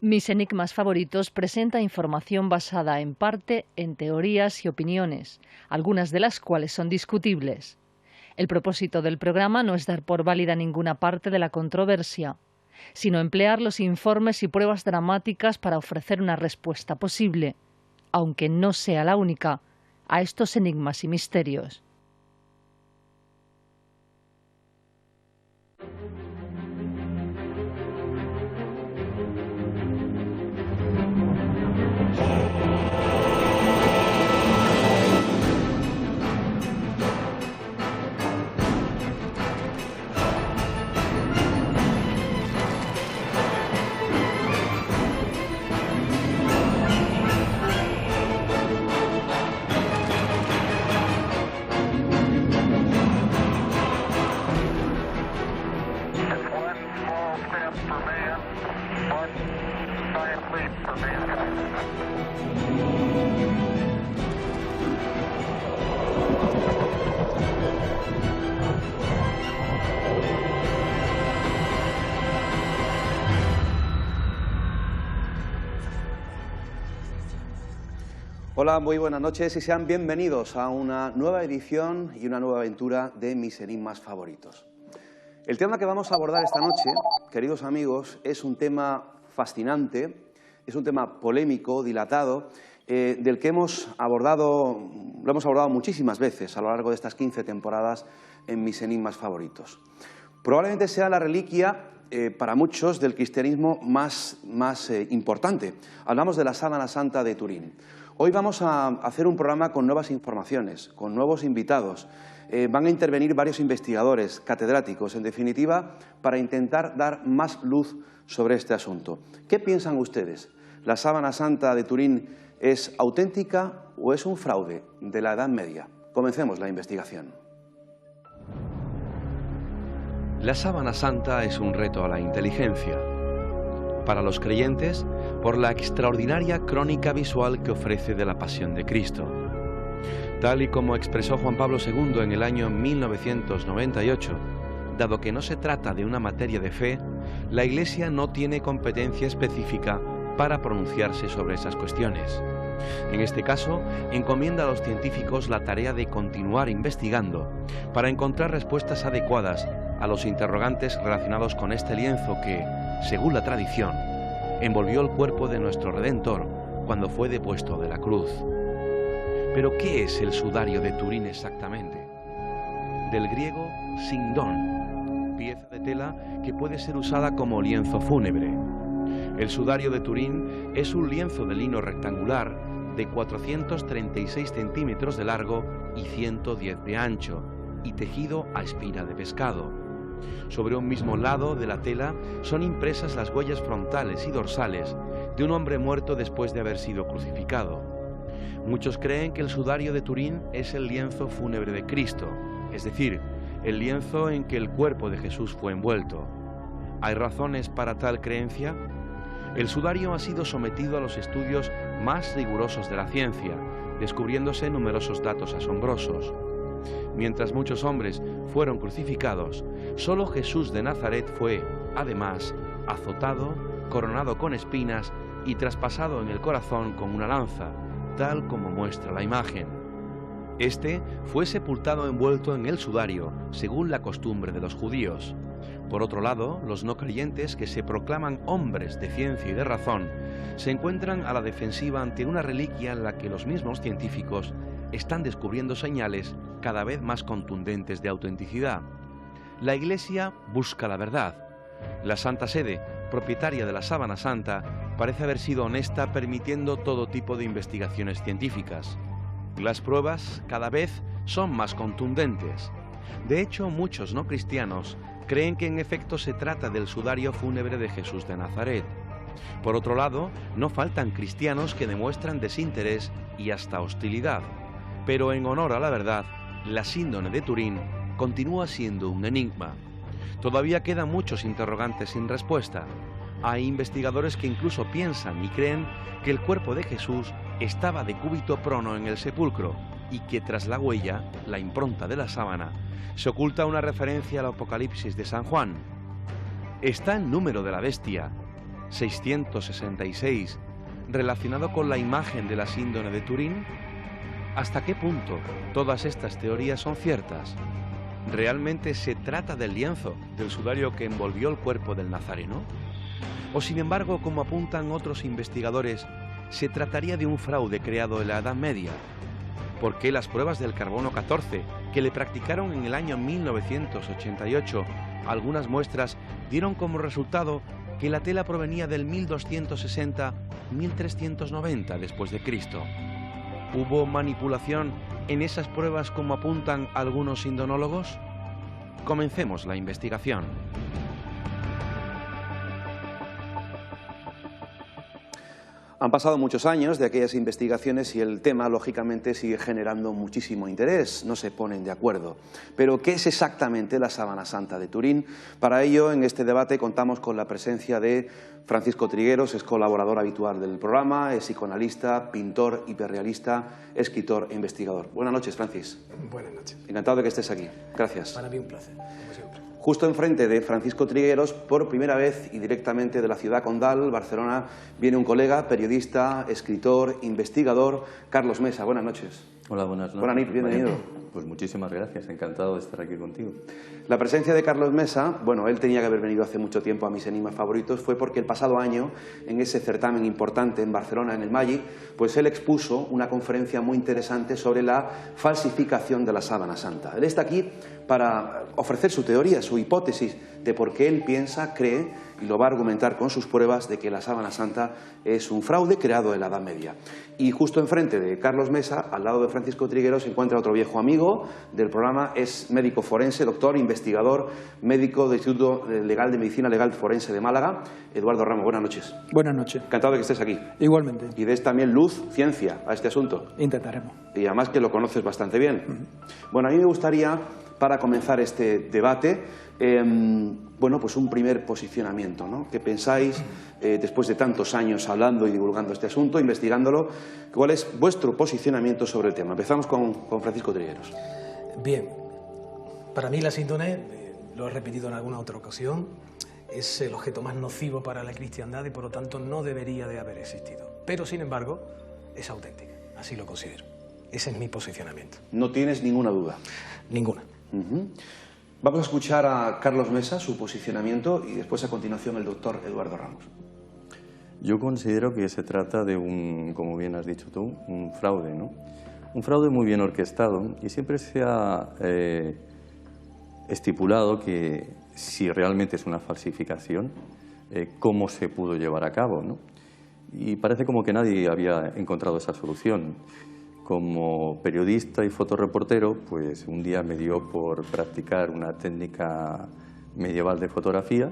Mis enigmas favoritos presenta información basada en parte en teorías y opiniones, algunas de las cuales son discutibles. El propósito del programa no es dar por válida ninguna parte de la controversia, sino emplear los informes y pruebas dramáticas para ofrecer una respuesta posible, aunque no sea la única, a estos enigmas y misterios. Hola, muy buenas noches y sean bienvenidos a una nueva edición y una nueva aventura de Mis enigmas favoritos. El tema que vamos a abordar esta noche, queridos amigos, es un tema fascinante, es un tema polémico, dilatado, del que lo hemos abordado muchísimas veces a lo largo de estas 15 temporadas en Mis enigmas favoritos. Probablemente sea la reliquia para muchos del cristianismo más importante. Hablamos de la Sábana Santa de Turín. Hoy vamos a hacer un programa con nuevas informaciones, con nuevos invitados. Van a intervenir varios investigadores, catedráticos, en definitiva, para intentar dar más luz sobre este asunto. ¿Qué piensan ustedes? ¿La Sábana Santa de Turín es auténtica o es un fraude de la Edad Media? Comencemos la investigación. La Sábana Santa es un reto a la inteligencia. Para los creyentes, por la extraordinaria crónica visual que ofrece de la Pasión de Cristo. Tal y como expresó Juan Pablo II en el año 1998, dado que no se trata de una materia de fe, la Iglesia no tiene competencia específica para pronunciarse sobre esas cuestiones. En este caso, encomienda a los científicos la tarea de continuar investigando para encontrar respuestas adecuadas a los interrogantes relacionados con este lienzo que, según la tradición, envolvió el cuerpo de nuestro Redentor cuando fue depuesto de la cruz. Pero, ¿qué es el sudario de Turín exactamente? Del griego sindón, pieza de tela que puede ser usada como lienzo fúnebre. El sudario de Turín es un lienzo de lino rectangular de 436 centímetros de largo y 110 de ancho, y tejido a espira de pescado. Sobre un mismo lado de la tela son impresas las huellas frontales y dorsales de un hombre muerto después de haber sido crucificado. Muchos creen que el sudario de Turín es el lienzo fúnebre de Cristo, es decir, el lienzo en que el cuerpo de Jesús fue envuelto. ¿Hay razones para tal creencia? El sudario ha sido sometido a los estudios más rigurosos de la ciencia, descubriéndose numerosos datos asombrosos. Mientras muchos hombres fueron crucificados, solo Jesús de Nazaret fue, además, azotado, coronado con espinas y traspasado en el corazón con una lanza, tal como muestra la imagen. Este fue sepultado envuelto en el sudario, según la costumbre de los judíos. Por otro lado, los no creyentes, que se proclaman hombres de ciencia y de razón, se encuentran a la defensiva ante una reliquia en la que los mismos científicos están descubriendo señales cada vez más contundentes de autenticidad. La Iglesia busca la verdad. La Santa Sede, propietaria de la Sábana Santa, parece haber sido honesta permitiendo todo tipo de investigaciones científicas. Las pruebas cada vez son más contundentes. De hecho, muchos no cristianos creen que en efecto se trata del sudario fúnebre de Jesús de Nazaret. Por otro lado, no faltan cristianos que demuestran desinterés y hasta hostilidad. Pero en honor a la verdad, la síndone de Turín continúa siendo un enigma. Todavía quedan muchos interrogantes sin respuesta. Hay investigadores que incluso piensan y creen que el cuerpo de Jesús estaba decúbito prono en el sepulcro y que tras la huella, la impronta de la sábana, se oculta una referencia al Apocalipsis de San Juan. Está el número de la bestia, 666, relacionado con la imagen de la síndrome de Turín? ¿Hasta qué punto todas estas teorías son ciertas? ¿Realmente se trata del lienzo, del sudario que envolvió el cuerpo del Nazareno? ¿O sin embargo, como apuntan otros investigadores, se trataría de un fraude creado en la Edad Media? ¿Por qué las pruebas del carbono 14, que le practicaron en el año 1988, algunas muestras dieron como resultado que la tela provenía del 1260-1390 después de Cristo? ¿Hubo manipulación en esas pruebas como apuntan algunos indonólogos? Comencemos la investigación. Han pasado muchos años de aquellas investigaciones y el tema, lógicamente, sigue generando muchísimo interés. No se ponen de acuerdo. Pero, ¿qué es exactamente la Sábana Santa de Turín? Para ello, en este debate contamos con la presencia de Francisco Trigueros, es colaborador habitual del programa, es psicoanalista, pintor, hiperrealista, escritor e investigador. Buenas noches, Francis. Buenas noches. Encantado de que estés aquí. Gracias. Para mí un placer, como siempre. Justo enfrente de Francisco Trigueros, por primera vez y directamente de la ciudad condal, Barcelona, viene un colega, periodista, escritor, investigador, Carlos Mesa. Buenas noches. Hola, buenas noches. Buenas noches, bienvenido. Pues muchísimas gracias, encantado de estar aquí contigo. La presencia de Carlos Mesa, bueno, él tenía que haber venido hace mucho tiempo a Mis Enigmas Favoritos, fue porque el pasado año, en ese certamen importante en Barcelona, en el Magic, pues él expuso una conferencia muy interesante sobre la falsificación de la Sábana Santa. Él está aquí para ofrecer su teoría, su hipótesis de por qué él piensa, cree y lo va a argumentar con sus pruebas de que la Sábana Santa es un fraude creado en la Edad Media. Y justo enfrente de Carlos Mesa, al lado de Francisco Trigueros, se encuentra otro viejo amigo del programa, es médico forense, doctor, investigador, médico del Instituto Legal de Medicina Legal Forense de Málaga, Eduardo Ramos. Buenas noches. Buenas noches. Encantado de que estés aquí. Igualmente. Y des también luz, ciencia a este asunto. Intentaremos. Y además que lo conoces bastante bien. Bueno, a mí me gustaría, para comenzar este debate, bueno, pues un primer posicionamiento, ¿no? ¿Qué pensáis, después de tantos años hablando y divulgando este asunto, investigándolo, cuál es vuestro posicionamiento sobre el tema? Empezamos con Francisco Trigueros. Bien, para mí la síndrome, lo he repetido en alguna otra ocasión, es el objeto más nocivo para la cristiandad y por lo tanto no debería de haber existido. Pero sin embargo, es auténtica, así lo considero. Ese es mi posicionamiento. No tienes ninguna duda. Ninguna. Vamos a escuchar a Carlos Mesa, su posicionamiento, y después a continuación el doctor Eduardo Ramos. Yo considero que se trata de un, como bien has dicho tú, un fraude, ¿no? Un fraude muy bien orquestado y siempre se ha estipulado que si realmente es una falsificación, cómo se pudo llevar a cabo, ¿no? Y parece como que nadie había encontrado esa solución. Como periodista y fotoreportero, pues un día me dio por practicar una técnica medieval de fotografía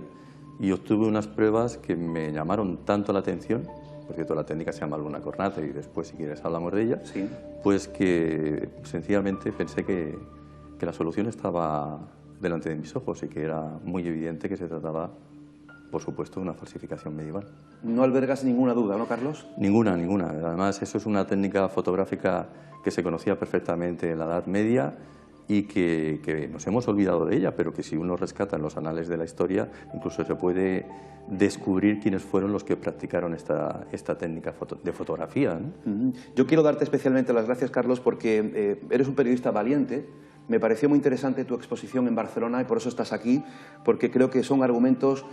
y obtuve unas pruebas que me llamaron tanto la atención, por cierto la técnica se llama Luna Cornata y después si quieres hablamos de ella, sí. Pues que sencillamente pensé que la solución estaba delante de mis ojos y que era muy evidente que se trataba, por supuesto, de una falsificación medieval. No albergas ninguna duda, ¿no, Carlos? Ninguna, ninguna. Además, eso es una técnica fotográfica que se conocía perfectamente en la Edad Media y que nos hemos olvidado de ella, pero que si uno rescata en los anales de la historia, incluso se puede descubrir quiénes fueron los que practicaron esta técnica de fotografía, ¿no? Yo quiero darte especialmente las gracias, Carlos, porque eres un periodista valiente. Me pareció muy interesante tu exposición en Barcelona y por eso estás aquí, porque creo que son argumentos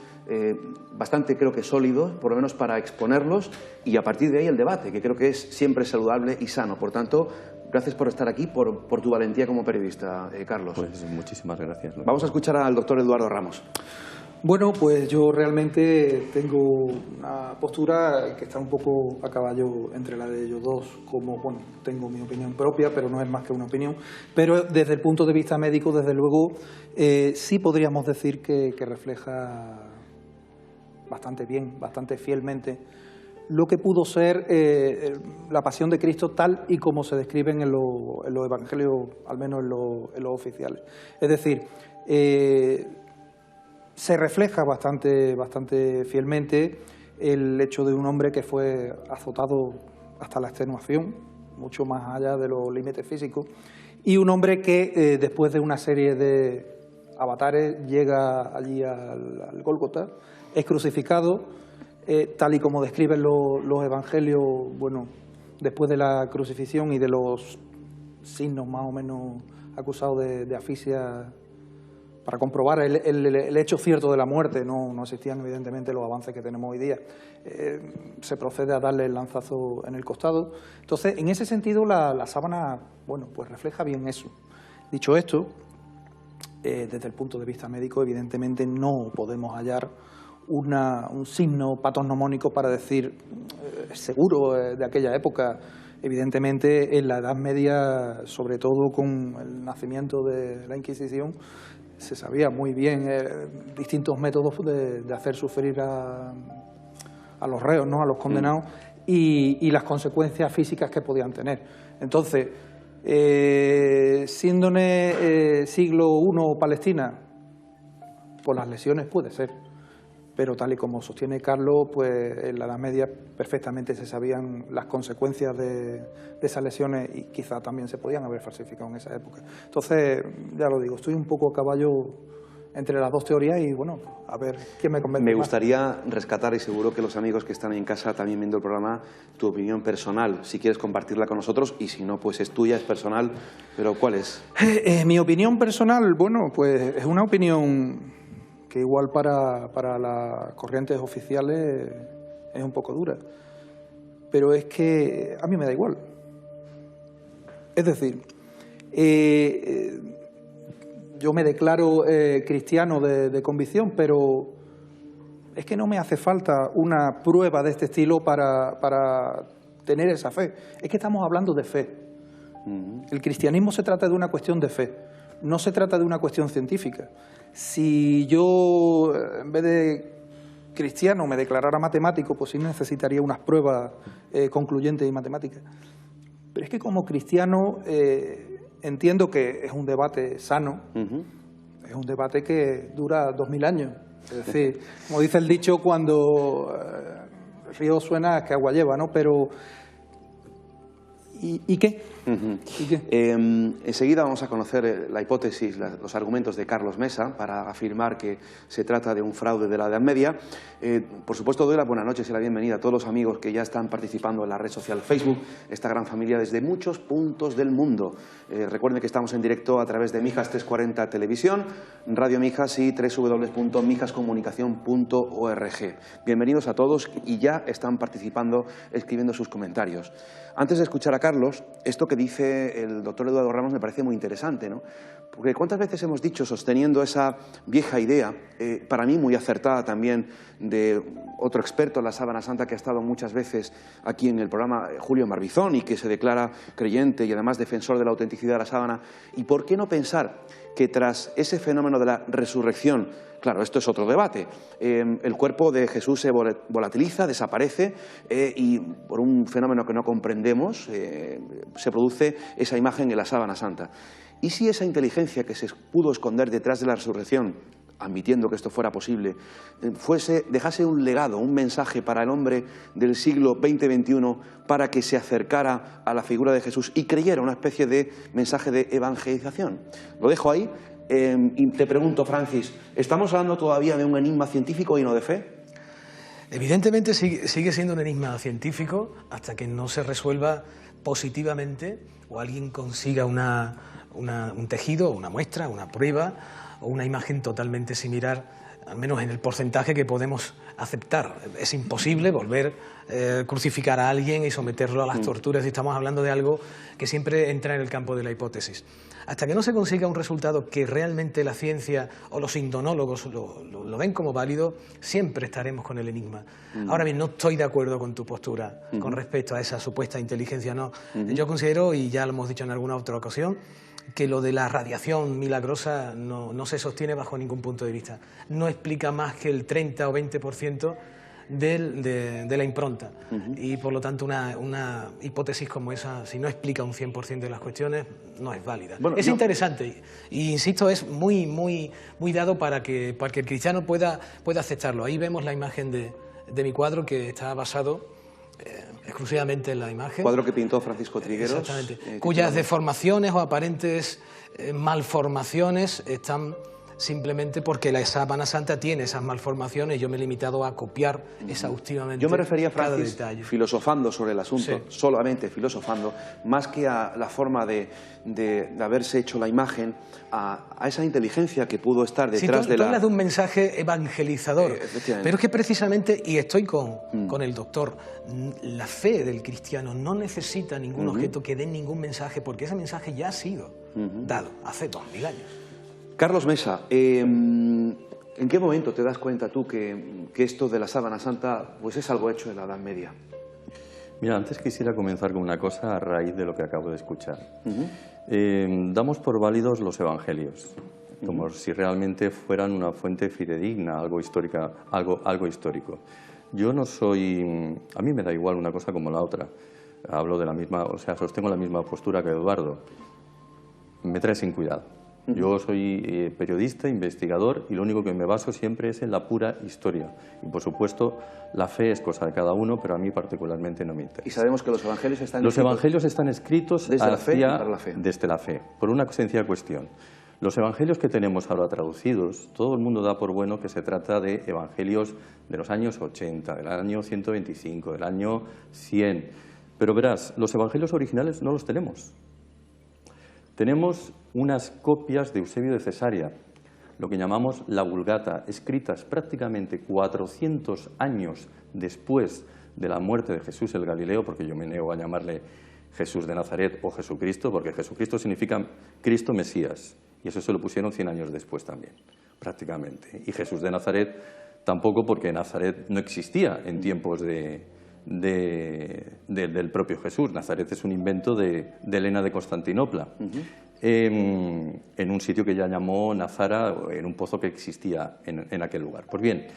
bastante, creo que sólidos, por lo menos para exponerlos y a partir de ahí el debate, que creo que es siempre saludable y sano. Por tanto, gracias por estar aquí, por tu valentía como periodista, Carlos. Pues muchísimas gracias. Vamos a escuchar al doctor Eduardo Ramos. Bueno, pues yo realmente tengo una postura que está un poco a caballo entre la de ellos dos, como, bueno, tengo mi opinión propia, pero no es más que una opinión, pero desde el punto de vista médico, desde luego, sí podríamos decir que refleja bastante bien, bastante fielmente, lo que pudo ser la pasión de Cristo tal y como se describen en los evangelios, al menos en los oficiales. Es decir, se refleja bastante fielmente el hecho de un hombre que fue azotado hasta la extenuación, mucho más allá de los límites físicos, y un hombre que después de una serie de avatares llega allí al Gólgota, es crucificado, tal y como describen los evangelios, bueno, después de la crucifixión y de los signos más o menos acusados de asfixia, para comprobar el hecho cierto de la muerte. No existían evidentemente los avances que tenemos hoy día. Se procede a darle el lanzazo en el costado. Entonces, en ese sentido, la sábana, bueno, pues refleja bien eso. Dicho esto, desde el punto de vista médico, evidentemente no podemos hallar un signo patognomónico para decir seguro de aquella época. Evidentemente, en la Edad Media, sobre todo con el nacimiento de la Inquisición, se sabía muy bien distintos métodos de hacer sufrir a los reos, ¿no?, a los condenados, y las consecuencias físicas que podían tener. Entonces, síndrome siglo I Palestina, por las lesiones puede ser, pero tal y como sostiene Carlos, pues en la Edad Media perfectamente se sabían las consecuencias de esas lesiones y quizá también se podían haber falsificado en esa época. Entonces, ya lo digo, estoy un poco a caballo entre las dos teorías y, bueno, a ver quién me convence. Me gustaría rescatar, y seguro que los amigos que están ahí en casa también viendo el programa, tu opinión personal, si quieres compartirla con nosotros, y si no, pues es tuya, es personal, pero ¿cuál es? Mi opinión personal, bueno, pues es una opinión que igual para las corrientes oficiales es un poco dura, pero es que a mí me da igual. Es decir, yo me declaro cristiano de convicción, pero es que no me hace falta una prueba de este estilo para tener esa fe. Es que estamos hablando de fe. El cristianismo se trata de una cuestión de fe, no se trata de una cuestión científica. Si yo, en vez de cristiano, me declarara matemático, pues sí necesitaría unas pruebas concluyentes y matemáticas. Pero es que como cristiano entiendo que es un debate sano, es un debate que dura 2000 años. Es decir, como dice el dicho, cuando el río suena, que agua lleva, ¿no? Pero ¿y qué? ¿Y qué? Enseguida vamos a conocer la hipótesis, los argumentos de Carlos Mesa para afirmar que se trata de un fraude de la Edad Media. Por supuesto, doy las buenas noches y la bienvenida a todos los amigos que ya están participando en la red social Facebook, esta gran familia desde muchos puntos del mundo. Recuerden que estamos en directo a través de Mijas 340 Televisión, Radio Mijas y www.mijascomunicación.org. Bienvenidos a todos y ya están participando, escribiendo sus comentarios. Antes de escuchar a Carlos, esto que dice el doctor Eduardo Ramos me parece muy interesante, ¿no? Porque cuántas veces hemos dicho, sosteniendo esa vieja idea, para mí muy acertada también, de otro experto en la sábana santa que ha estado muchas veces aquí en el programa, Julio Marbizón, y que se declara creyente y además defensor de la autenticidad de la sábana. ¿Y por qué no pensar que tras ese fenómeno de la resurrección, claro, esto es otro debate, el cuerpo de Jesús se volatiliza, desaparece y por un fenómeno que no comprendemos se produce esa imagen en la sábana santa? ¿Y si esa inteligencia que se pudo esconder detrás de la resurrección, admitiendo que esto fuera posible, dejase un legado, un mensaje para el hombre del siglo XX-XXI para que se acercara a la figura de Jesús y creyera una especie de mensaje de evangelización? Lo dejo ahí y te pregunto, Francis, ¿estamos hablando todavía de un enigma científico y no de fe? Evidentemente sigue siendo un enigma científico hasta que no se resuelva positivamente o alguien consiga un tejido, una muestra, una prueba o una imagen totalmente similar, al menos en el porcentaje que podemos aceptar. Es imposible volver a crucificar a alguien y someterlo a las torturas, y estamos hablando de algo que siempre entra en el campo de la hipótesis. Hasta que no se consiga un resultado que realmente la ciencia o los indonólogos lo ven como válido, siempre estaremos con el enigma. Ahora bien, no estoy de acuerdo con tu postura con respecto a esa supuesta inteligencia. No. Yo considero, y ya lo hemos dicho en alguna otra ocasión, que lo de la radiación milagrosa no se sostiene bajo ningún punto de vista. No explica más que el 30 o 20% de la impronta. Y por lo tanto una hipótesis como esa, si no explica un 100% de las cuestiones, no es válida. Bueno, es interesante y insisto, es muy dado para que el cristiano pueda aceptarlo. Ahí vemos la imagen de mi cuadro, que está basado exclusivamente en la imagen. Cuadro que pintó Francisco Trigueros. Exactamente. Cuyas deformaciones o aparentes malformaciones están simplemente porque la Sábana Santa tiene esas malformaciones. Yo me he limitado a copiar exhaustivamente. Yo me refería, cada Francis, detalle. filosofando sobre el asunto, Sí. solamente filosofando, más que a la forma de haberse hecho la imagen, a esa inteligencia que pudo estar detrás tú de la... hablas de un mensaje evangelizador, efectivamente. pero es que precisamente, y estoy con el doctor, la fe del cristiano no necesita ningún objeto que dé ningún mensaje, porque ese mensaje ya ha sido dado hace 2000 años. Carlos Mesa, ¿en qué momento te das cuenta tú que esto de la Sábana Santa pues es algo hecho en la Edad Media? Mira, antes quisiera comenzar con una cosa a raíz de lo que acabo de escuchar. Damos por válidos los evangelios, como si realmente fueran una fuente fidedigna, algo histórica, algo histórico. Yo no soy... A mí me da igual una cosa como la otra. Hablo de la misma... O sea, sostengo la misma postura que Eduardo. Me trae sin cuidado. Yo soy periodista, investigador, y lo único que me baso siempre es en la pura historia. Y, por supuesto, la fe es cosa de cada uno, pero a mí particularmente no me interesa. Y sabemos que los evangelios están Los evangelios están escritos desde la fe y para la fe. Desde la fe, por una sencilla cuestión. Los evangelios que tenemos ahora traducidos, todo el mundo da por bueno que se trata de evangelios de los años 80, del año 125, del año 100. Pero verás, los evangelios originales no los tenemos. Tenemos unas copias de Eusebio de Cesarea, lo que llamamos la Vulgata, escritas prácticamente 400 años después de la muerte de Jesús el Galileo, porque yo me niego a llamarle Jesús de Nazaret o Jesucristo, porque Jesucristo significa Cristo Mesías, y eso se lo pusieron 100 años después también, prácticamente. Y Jesús de Nazaret tampoco, porque Nazaret no existía en tiempos del propio Jesús. Nazaret es un invento de Helena de Constantinopla, en un sitio que ya llamó Nazara, en un pozo que existía en aquel lugar. Pues bien,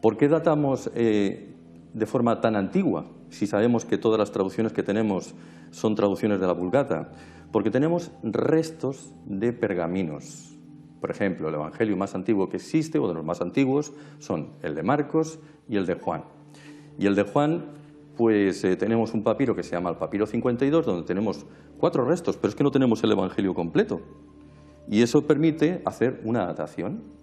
¿por qué datamos de forma tan antigua, si sabemos que todas las traducciones que tenemos son traducciones de la Vulgata? Porque tenemos restos de pergaminos. Por ejemplo, el evangelio más antiguo que existe, o de los más antiguos, son el de Marcos y el de Juan. Y el de Juan, pues tenemos un papiro que se llama el papiro 52, donde tenemos 4 restos, pero es que no tenemos el evangelio completo. Y eso permite hacer una datación.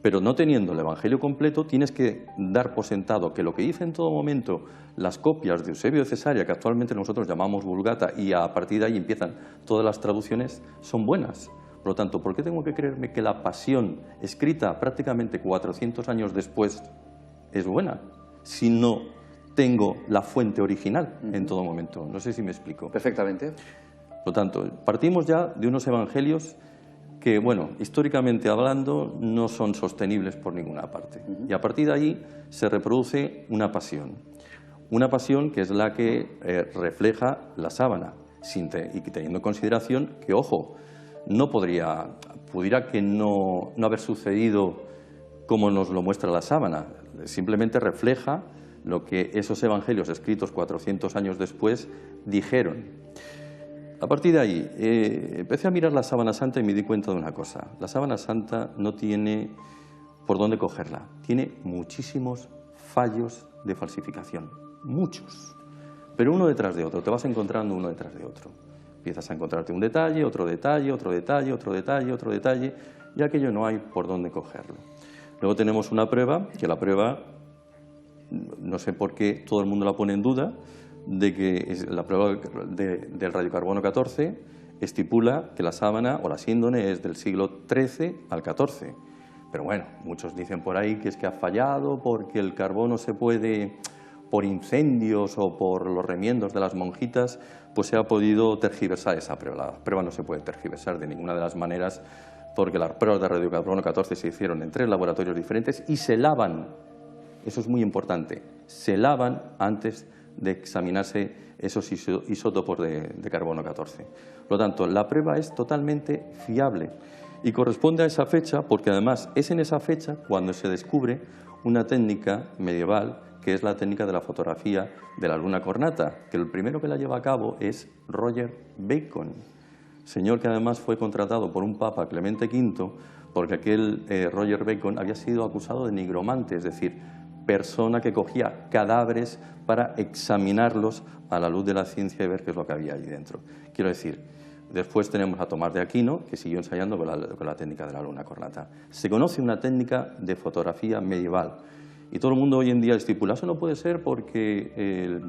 Pero no teniendo el evangelio completo, tienes que dar por sentado que lo que dice en todo momento las copias de Eusebio de Cesarea, que actualmente nosotros llamamos Vulgata, y a partir de ahí empiezan todas las traducciones, son buenas. Por lo tanto, ¿por qué tengo que creerme que la Pasión, escrita prácticamente 400 años después, es buena, si no tengo la fuente original en todo momento? No sé si me explico. Perfectamente. Por lo tanto, partimos ya de unos evangelios que, bueno, históricamente hablando, no son sostenibles por ninguna parte. Y a partir de ahí se reproduce una pasión que es la que refleja la sábana, y teniendo en consideración que, ojo, pudiera que no haber sucedido como nos lo muestra la sábana, simplemente refleja lo que esos evangelios escritos 400 años después dijeron. A partir de ahí, empecé a mirar la Sábana Santa y me di cuenta de una cosa. La Sábana Santa no tiene por dónde cogerla. Tiene muchísimos fallos de falsificación. Muchos. Pero uno detrás de otro. Te vas encontrando uno detrás de otro. Empiezas a encontrarte un detalle, otro detalle, otro detalle, otro detalle, otro detalle, y aquello no hay por dónde cogerlo. Luego tenemos una prueba, que la prueba, no sé por qué todo el mundo la pone en duda, de que la prueba del radiocarbono 14 estipula que la sábana o la síndone es del siglo XIII al XIV. Pero bueno, muchos dicen por ahí que es que ha fallado porque el carbono se puede, por incendios o por los remiendos de las monjitas, pues se ha podido tergiversar esa prueba. La prueba no se puede tergiversar de ninguna de las maneras, porque las pruebas de radiocarbono 14 se hicieron en 3 laboratorios diferentes y se lavan. Eso es muy importante. Se lavan antes de examinarse esos isótopos de carbono 14. Por lo tanto, la prueba es totalmente fiable y corresponde a esa fecha, porque además es en esa fecha cuando se descubre una técnica medieval, que es la técnica de la fotografía de la luna cornata, que el primero que la lleva a cabo es Roger Bacon, señor que además fue contratado por un papa, Clemente V, porque aquel Roger Bacon había sido acusado de nigromante, es decir, persona que cogía cadáveres para examinarlos a la luz de la ciencia y ver qué es lo que había allí dentro. Quiero decir, Después tenemos a Tomás de Aquino, que siguió ensayando con la técnica de la luna correlata. Se conoce una técnica de fotografía medieval y todo el mundo hoy en día estipula, eso no puede ser porque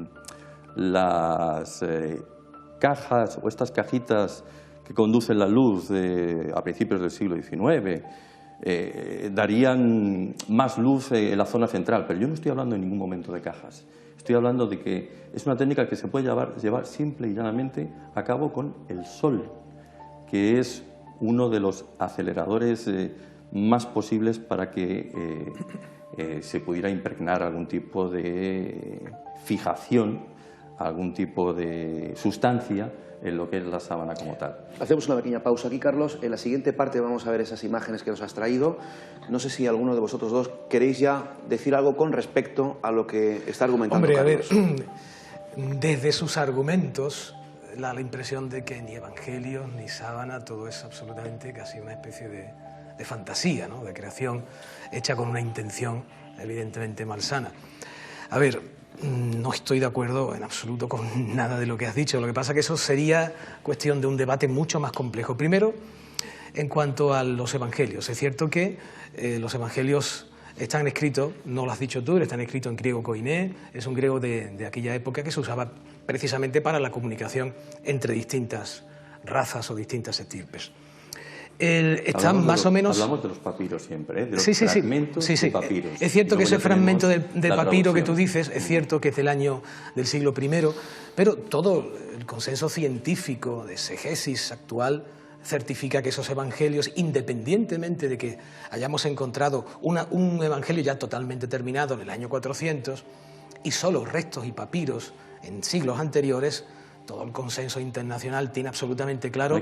las cajas o estas cajitas que conducen la luz a principios del siglo XIX darían más luz en la zona central, pero yo no estoy hablando en ningún momento de cajas. Estoy hablando de que es una técnica que se puede llevar simple y llanamente a cabo con el sol, que es uno de los aceleradores más posibles para que se pudiera impregnar algún tipo de fijación, algún tipo de sustancia en lo que es la sábana como tal. Hacemos una pequeña pausa aquí, Carlos. En la siguiente parte vamos a ver esas imágenes que nos has traído. No sé si alguno de vosotros dos queréis ya decir algo con respecto a lo que está argumentando Carlos. A ver, desde sus argumentos da la impresión de que ni evangelios ni sábana, todo es absolutamente casi una especie de fantasía, ¿no? De creación hecha con una intención evidentemente malsana. A ver, no estoy de acuerdo en absoluto con nada de lo que has dicho. Lo que pasa es que eso sería cuestión de un debate mucho más complejo. Primero, en cuanto a los evangelios. Es cierto que los evangelios están escritos, no lo has dicho tú, están escritos en griego koiné, es un griego de aquella época que se usaba precisamente para la comunicación entre distintas razas o distintas estirpes. Están más o menos... Hablamos de los papiros siempre, de los fragmentos de papiros. Es cierto que ese fragmento del papiro que tú dices, es cierto que es del año del siglo I, pero todo el consenso científico de exegesis actual certifica que esos evangelios, independientemente de que hayamos encontrado un evangelio ya totalmente terminado en el año 400 y solo restos y papiros en siglos anteriores, todo el consenso internacional tiene absolutamente claro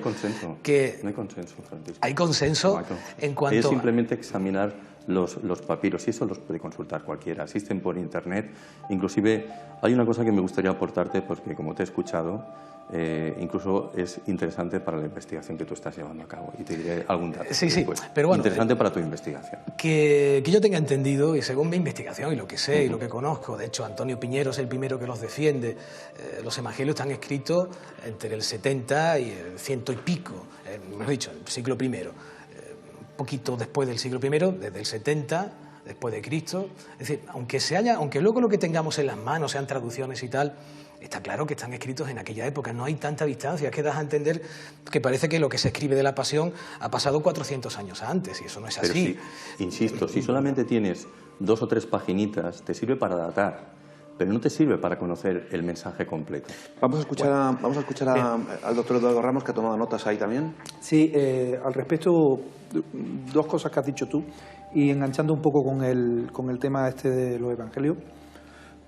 que... No hay consenso, Francisco. Hay consenso en cuanto... Es simplemente examinar los papiros y eso los puede consultar cualquiera. Existen por internet. Inclusive hay una cosa que me gustaría aportarte porque como te he escuchado, incluso es interesante para la investigación que tú estás llevando a cabo. Y te diré algún dato. Sí, pero bueno... Interesante para tu investigación. Que yo tenga entendido, y según mi investigación y lo que sé y lo que conozco, de hecho Antonio Piñero es el primero que los defiende, los evangelios están escritos entre el 70 y el 100 y pico, mejor dicho, el siglo I, poquito después del siglo I, desde el 70 después de Cristo. Es decir, aunque luego lo que tengamos en las manos sean traducciones y tal, está claro que están escritos en aquella época, no hay tanta distancia, es que das a entender que parece que lo que se escribe de la Pasión ha pasado 400 años antes, y eso no es así. Pero sí, insisto, si solamente tienes 2 o 3 paginitas, te sirve para datar, pero no te sirve para conocer el mensaje completo. Vamos a escuchar al doctor Eduardo Ramos, que ha tomado notas ahí también. Sí, al respecto, 2 cosas que has dicho tú, y enganchando un poco con el tema este de los evangelios.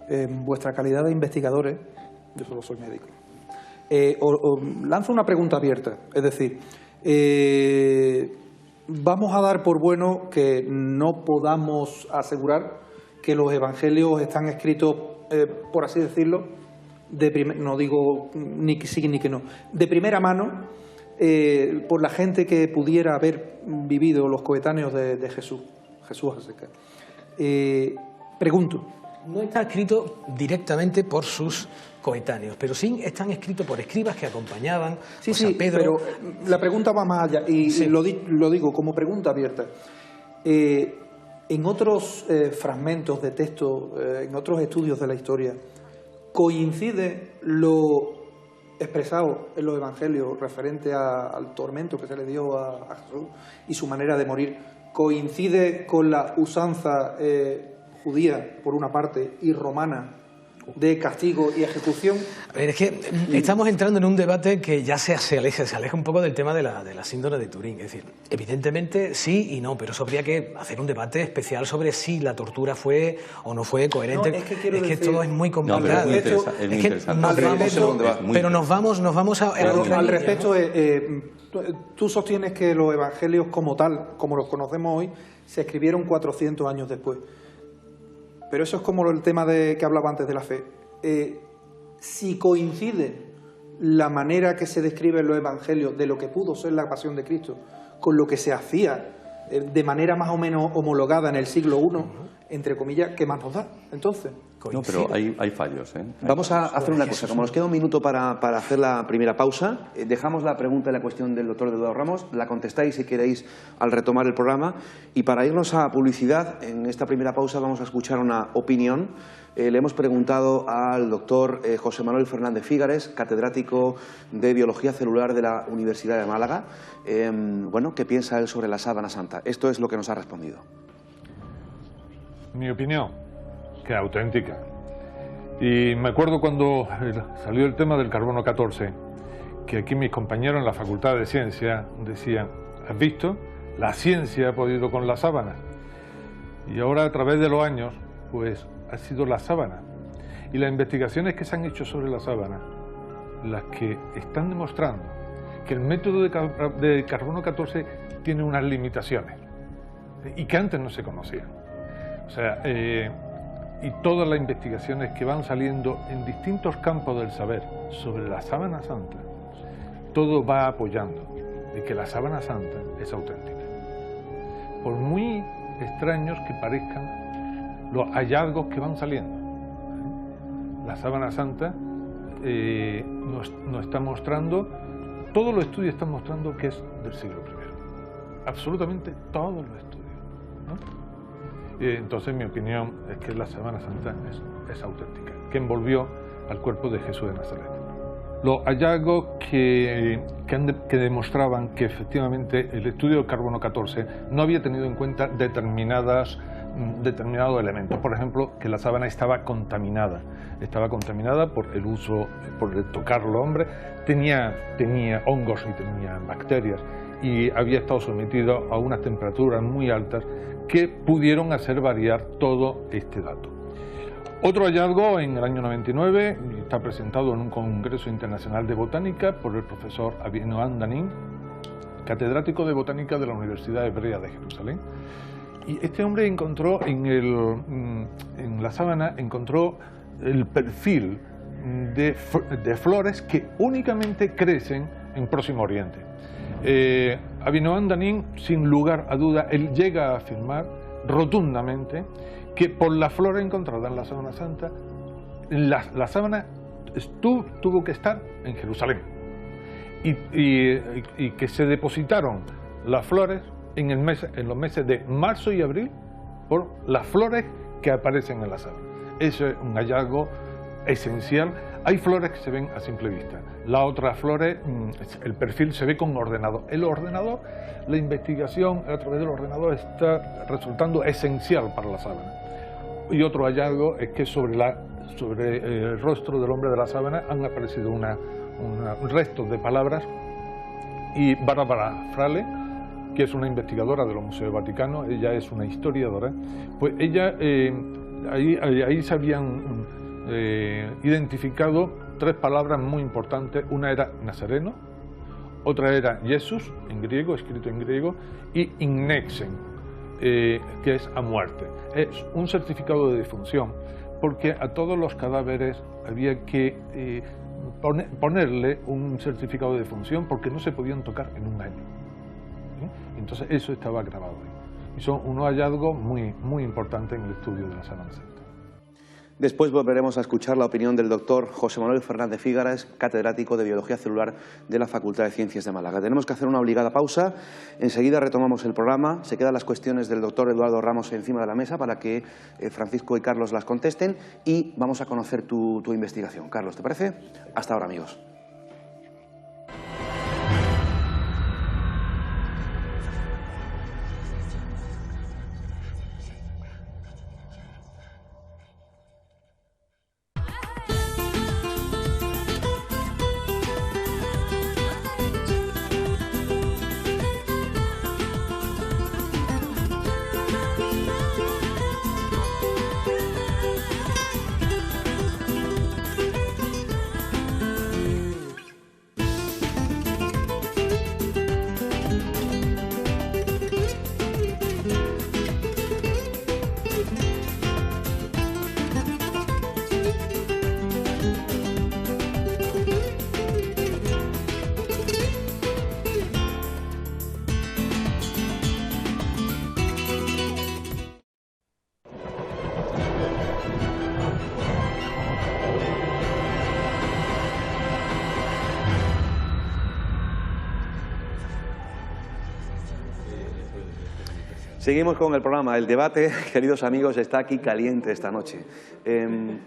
En vuestra calidad de investigadores, yo solo soy médico, os lanzo una pregunta abierta, es decir, vamos a dar por bueno que no podamos asegurar que los evangelios están escritos, por así decirlo, no digo ni que sí ni que no, de primera mano, por la gente que pudiera haber vivido los coetáneos de Jesús acerca. Pregunto. No está escrito directamente por sus coetáneos, pero sí están escritos por escribas que acompañaban a Pedro. Pero la pregunta va más allá, y lo digo como pregunta abierta. En otros fragmentos de texto, en otros estudios de la historia, ¿coincide lo expresado en los evangelios referente al tormento que se le dio a Jesús y su manera de morir? ¿Coincide con la usanza judía, por una parte, y romana, de castigo y ejecución? A ver, es que estamos entrando en un debate que ya se aleja un poco del tema de la síndrome de Turín. Es decir, evidentemente sí y no, pero eso habría que hacer un debate especial sobre si la tortura fue o no fue coherente. No, es que todo es muy complicado. No, pero es muy interesante. Pero nos vamos a... Al respecto, tú sostienes que los evangelios como tal, como los conocemos hoy, se escribieron 400 años después. Pero eso es como el tema que hablaba antes de la fe. Si coincide la manera que se describe en los evangelios de lo que pudo ser la pasión de Cristo con lo que se hacía de manera más o menos homologada en el siglo I, entre comillas, ¿qué más nos da? Entonces, no, pero hay fallos, ¿eh? Vamos a hacer una cosa. Como nos queda un minuto para hacer la primera pausa, dejamos la pregunta y la cuestión del doctor Eduardo Ramos, la contestáis si queréis al retomar el programa. Y para irnos a publicidad, en esta primera pausa vamos a escuchar una opinión. Le hemos preguntado al doctor José Manuel Fernández Fígares, catedrático de Biología Celular de la Universidad de Málaga, bueno, ¿qué piensa él sobre la sábana santa? Esto es lo que nos ha respondido. Mi opinión, que es auténtica. Y me acuerdo cuando salió el tema del carbono 14, que aquí mis compañeros en la Facultad de Ciencias decían, ¿has visto? La ciencia ha podido con la sábana. Y ahora, a través de los años, pues ha sido la sábana. Y las investigaciones que se han hecho sobre la sábana, las que están demostrando que el método de carbono 14 tiene unas limitaciones y que antes no se conocían. O sea, y todas las investigaciones que van saliendo en distintos campos del saber sobre la sábana santa, todo va apoyando de que la sábana santa es auténtica. Por muy extraños que parezcan los hallazgos que van saliendo, la sábana santa nos está mostrando, todos los estudios están mostrando que es del siglo I. Absolutamente todos los estudios, ¿no? Entonces mi opinión es que la sábana santa es auténtica, que envolvió al cuerpo de Jesús de Nazaret. Los hallazgos que demostraban que efectivamente el estudio del carbono 14 no había tenido en cuenta determinados elementos. Por ejemplo, que la sábana estaba contaminada por el uso, por el tocarlo, hombre, tenía hongos y tenía bacterias y había estado sometido a unas temperaturas muy altas que pudieron hacer variar todo este dato. Otro hallazgo en el año 99 está presentado en un congreso internacional de botánica por el profesor Avinoam Danin, catedrático de botánica de la Universidad Hebrea de Jerusalén. Y este hombre encontró en la sábana el perfil de flores que únicamente crecen en Próximo Oriente. Avinoam Danin, sin lugar a duda, él llega a afirmar rotundamente que por la flora encontrada en la sábana santa, la sábana tuvo que estar en Jerusalén y que se depositaron las flores en los meses de marzo y abril por las flores que aparecen en la sábana. Eso es un hallazgo esencial. Hay flores que se ven a simple vista, las otras flores, el perfil se ve con ordenador. El ordenador, la investigación a través del ordenador está resultando esencial para la sábana. Y otro hallazgo es que sobre el rostro del hombre de la sábana han aparecido restos de palabras, y Bárbara Frale, que es una investigadora de los Museos Vaticanos, ella es una historiadora, pues ella, ahí se habían identificado tres palabras muy importantes. Una era Nazareno, otra era Jesús, en griego, escrito en griego, y Innexen, que es a muerte. Es un certificado de defunción, porque a todos los cadáveres había que ponerle un certificado de defunción porque no se podían tocar en un año. Entonces eso estaba grabado ahí. Y son unos hallazgos muy, muy importantes en el estudio de la sábana santa. Después volveremos a escuchar la opinión del doctor José Manuel Fernández Fígares, catedrático de Biología Celular de la Facultad de Ciencias de Málaga. Tenemos que hacer una obligada pausa. Enseguida retomamos el programa. Se quedan las cuestiones del doctor Eduardo Ramos encima de la mesa para que Francisco y Carlos las contesten y vamos a conocer tu investigación. Carlos, ¿te parece? Hasta ahora, amigos. Seguimos con el programa. El debate, queridos amigos, está aquí caliente esta noche.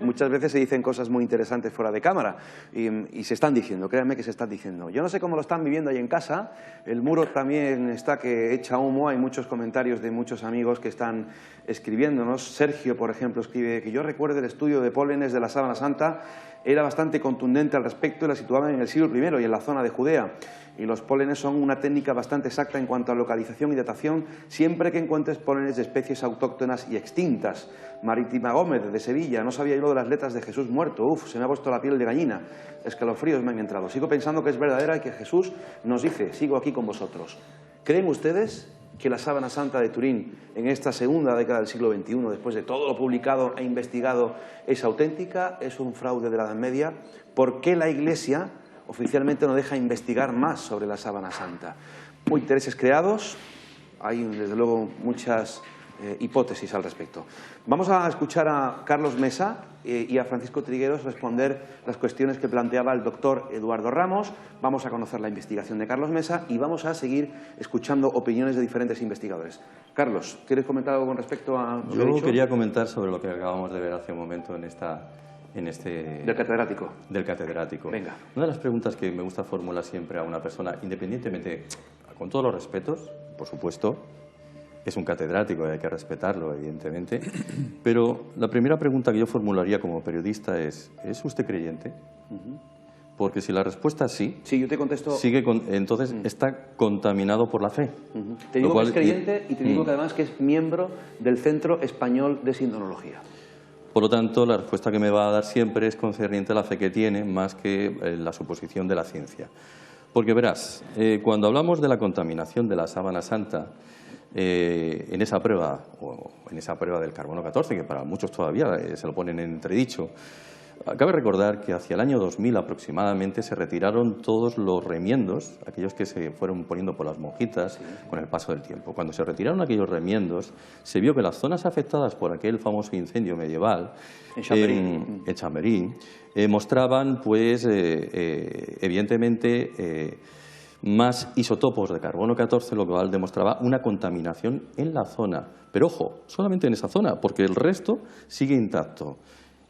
Muchas veces se dicen cosas muy interesantes fuera de cámara y se están diciendo, créanme que se están diciendo. Yo no sé cómo lo están viviendo ahí en casa, el muro también está que echa humo, hay muchos comentarios de muchos amigos que están escribiéndonos. Sergio, por ejemplo, escribe que yo recuerdo el estudio de pólenes de la Sábana Santa, era bastante contundente al respecto y la situaban en el siglo I y en la zona de Judea. Y los pólenes son una técnica bastante exacta en cuanto a localización y datación, siempre que encuentres pólenes de especies autóctonas y extintas. Marítima Gómez, de Sevilla, no sabía yo lo de las letras de Jesús muerto. Uf, se me ha puesto la piel de gallina. Escalofríos me han entrado. Sigo pensando que es verdadera y que Jesús nos dice, sigo aquí con vosotros. ¿Creen ustedes que la Sábana Santa de Turín, en esta segunda década del siglo XXI, después de todo lo publicado e investigado, es auténtica? ¿Es un fraude de la Edad Media? ¿Por qué la Iglesia oficialmente no deja investigar más sobre la Sábana Santa? Intereses creados, hay desde luego muchas hipótesis al respecto. Vamos a escuchar a Carlos Mesa y a Francisco Trigueros responder las cuestiones que planteaba el doctor Eduardo Ramos. Vamos a conocer la investigación de Carlos Mesa y vamos a seguir escuchando opiniones de diferentes investigadores. Carlos, ¿quieres comentar algo con respecto a lo que he dicho? Yo quería comentar sobre lo que acabamos de ver hace un momento en Del catedrático. Del catedrático. Venga. Una de las preguntas que me gusta formular siempre a una persona, independientemente, con todos los respetos, por supuesto, es un catedrático y hay que respetarlo, evidentemente, pero la primera pregunta que yo formularía como periodista ¿es usted creyente? Porque si la respuesta es sí, yo te contesto. Entonces está contaminado por la fe. Te digo que es creyente y te digo que además que es miembro del Centro Español de Sindonología. Por lo tanto, la respuesta que me va a dar siempre es concerniente a la fe que tiene, más que la suposición de la ciencia. Porque verás, cuando hablamos de la contaminación de la Sábana Santa, en esa prueba del carbono 14, que para muchos todavía se lo ponen en entredicho, cabe recordar que hacia el año 2000 aproximadamente se retiraron todos los remiendos, aquellos que se fueron poniendo por las monjitas con el paso del tiempo. Cuando se retiraron aquellos remiendos, se vio que las zonas afectadas por aquel famoso incendio medieval en Chamberí mostraban, pues, evidentemente, más isótopos de carbono 14, lo cual demostraba una contaminación en la zona. Pero ojo, solamente en esa zona, porque el resto sigue intacto.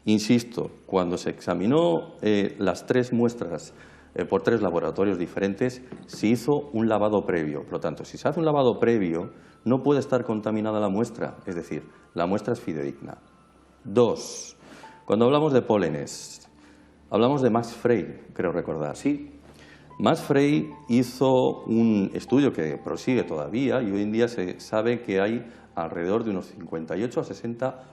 Insisto, cuando se examinó las 3 muestras por 3 laboratorios diferentes, se hizo un lavado previo. Por lo tanto, si se hace un lavado previo, no puede estar contaminada la muestra, es decir, la muestra es fidedigna. 2. Cuando hablamos de pólenes, hablamos de Max Frey, creo recordar. Sí. Max Frey hizo un estudio que prosigue todavía y hoy en día se sabe que hay alrededor de unos 58 a 60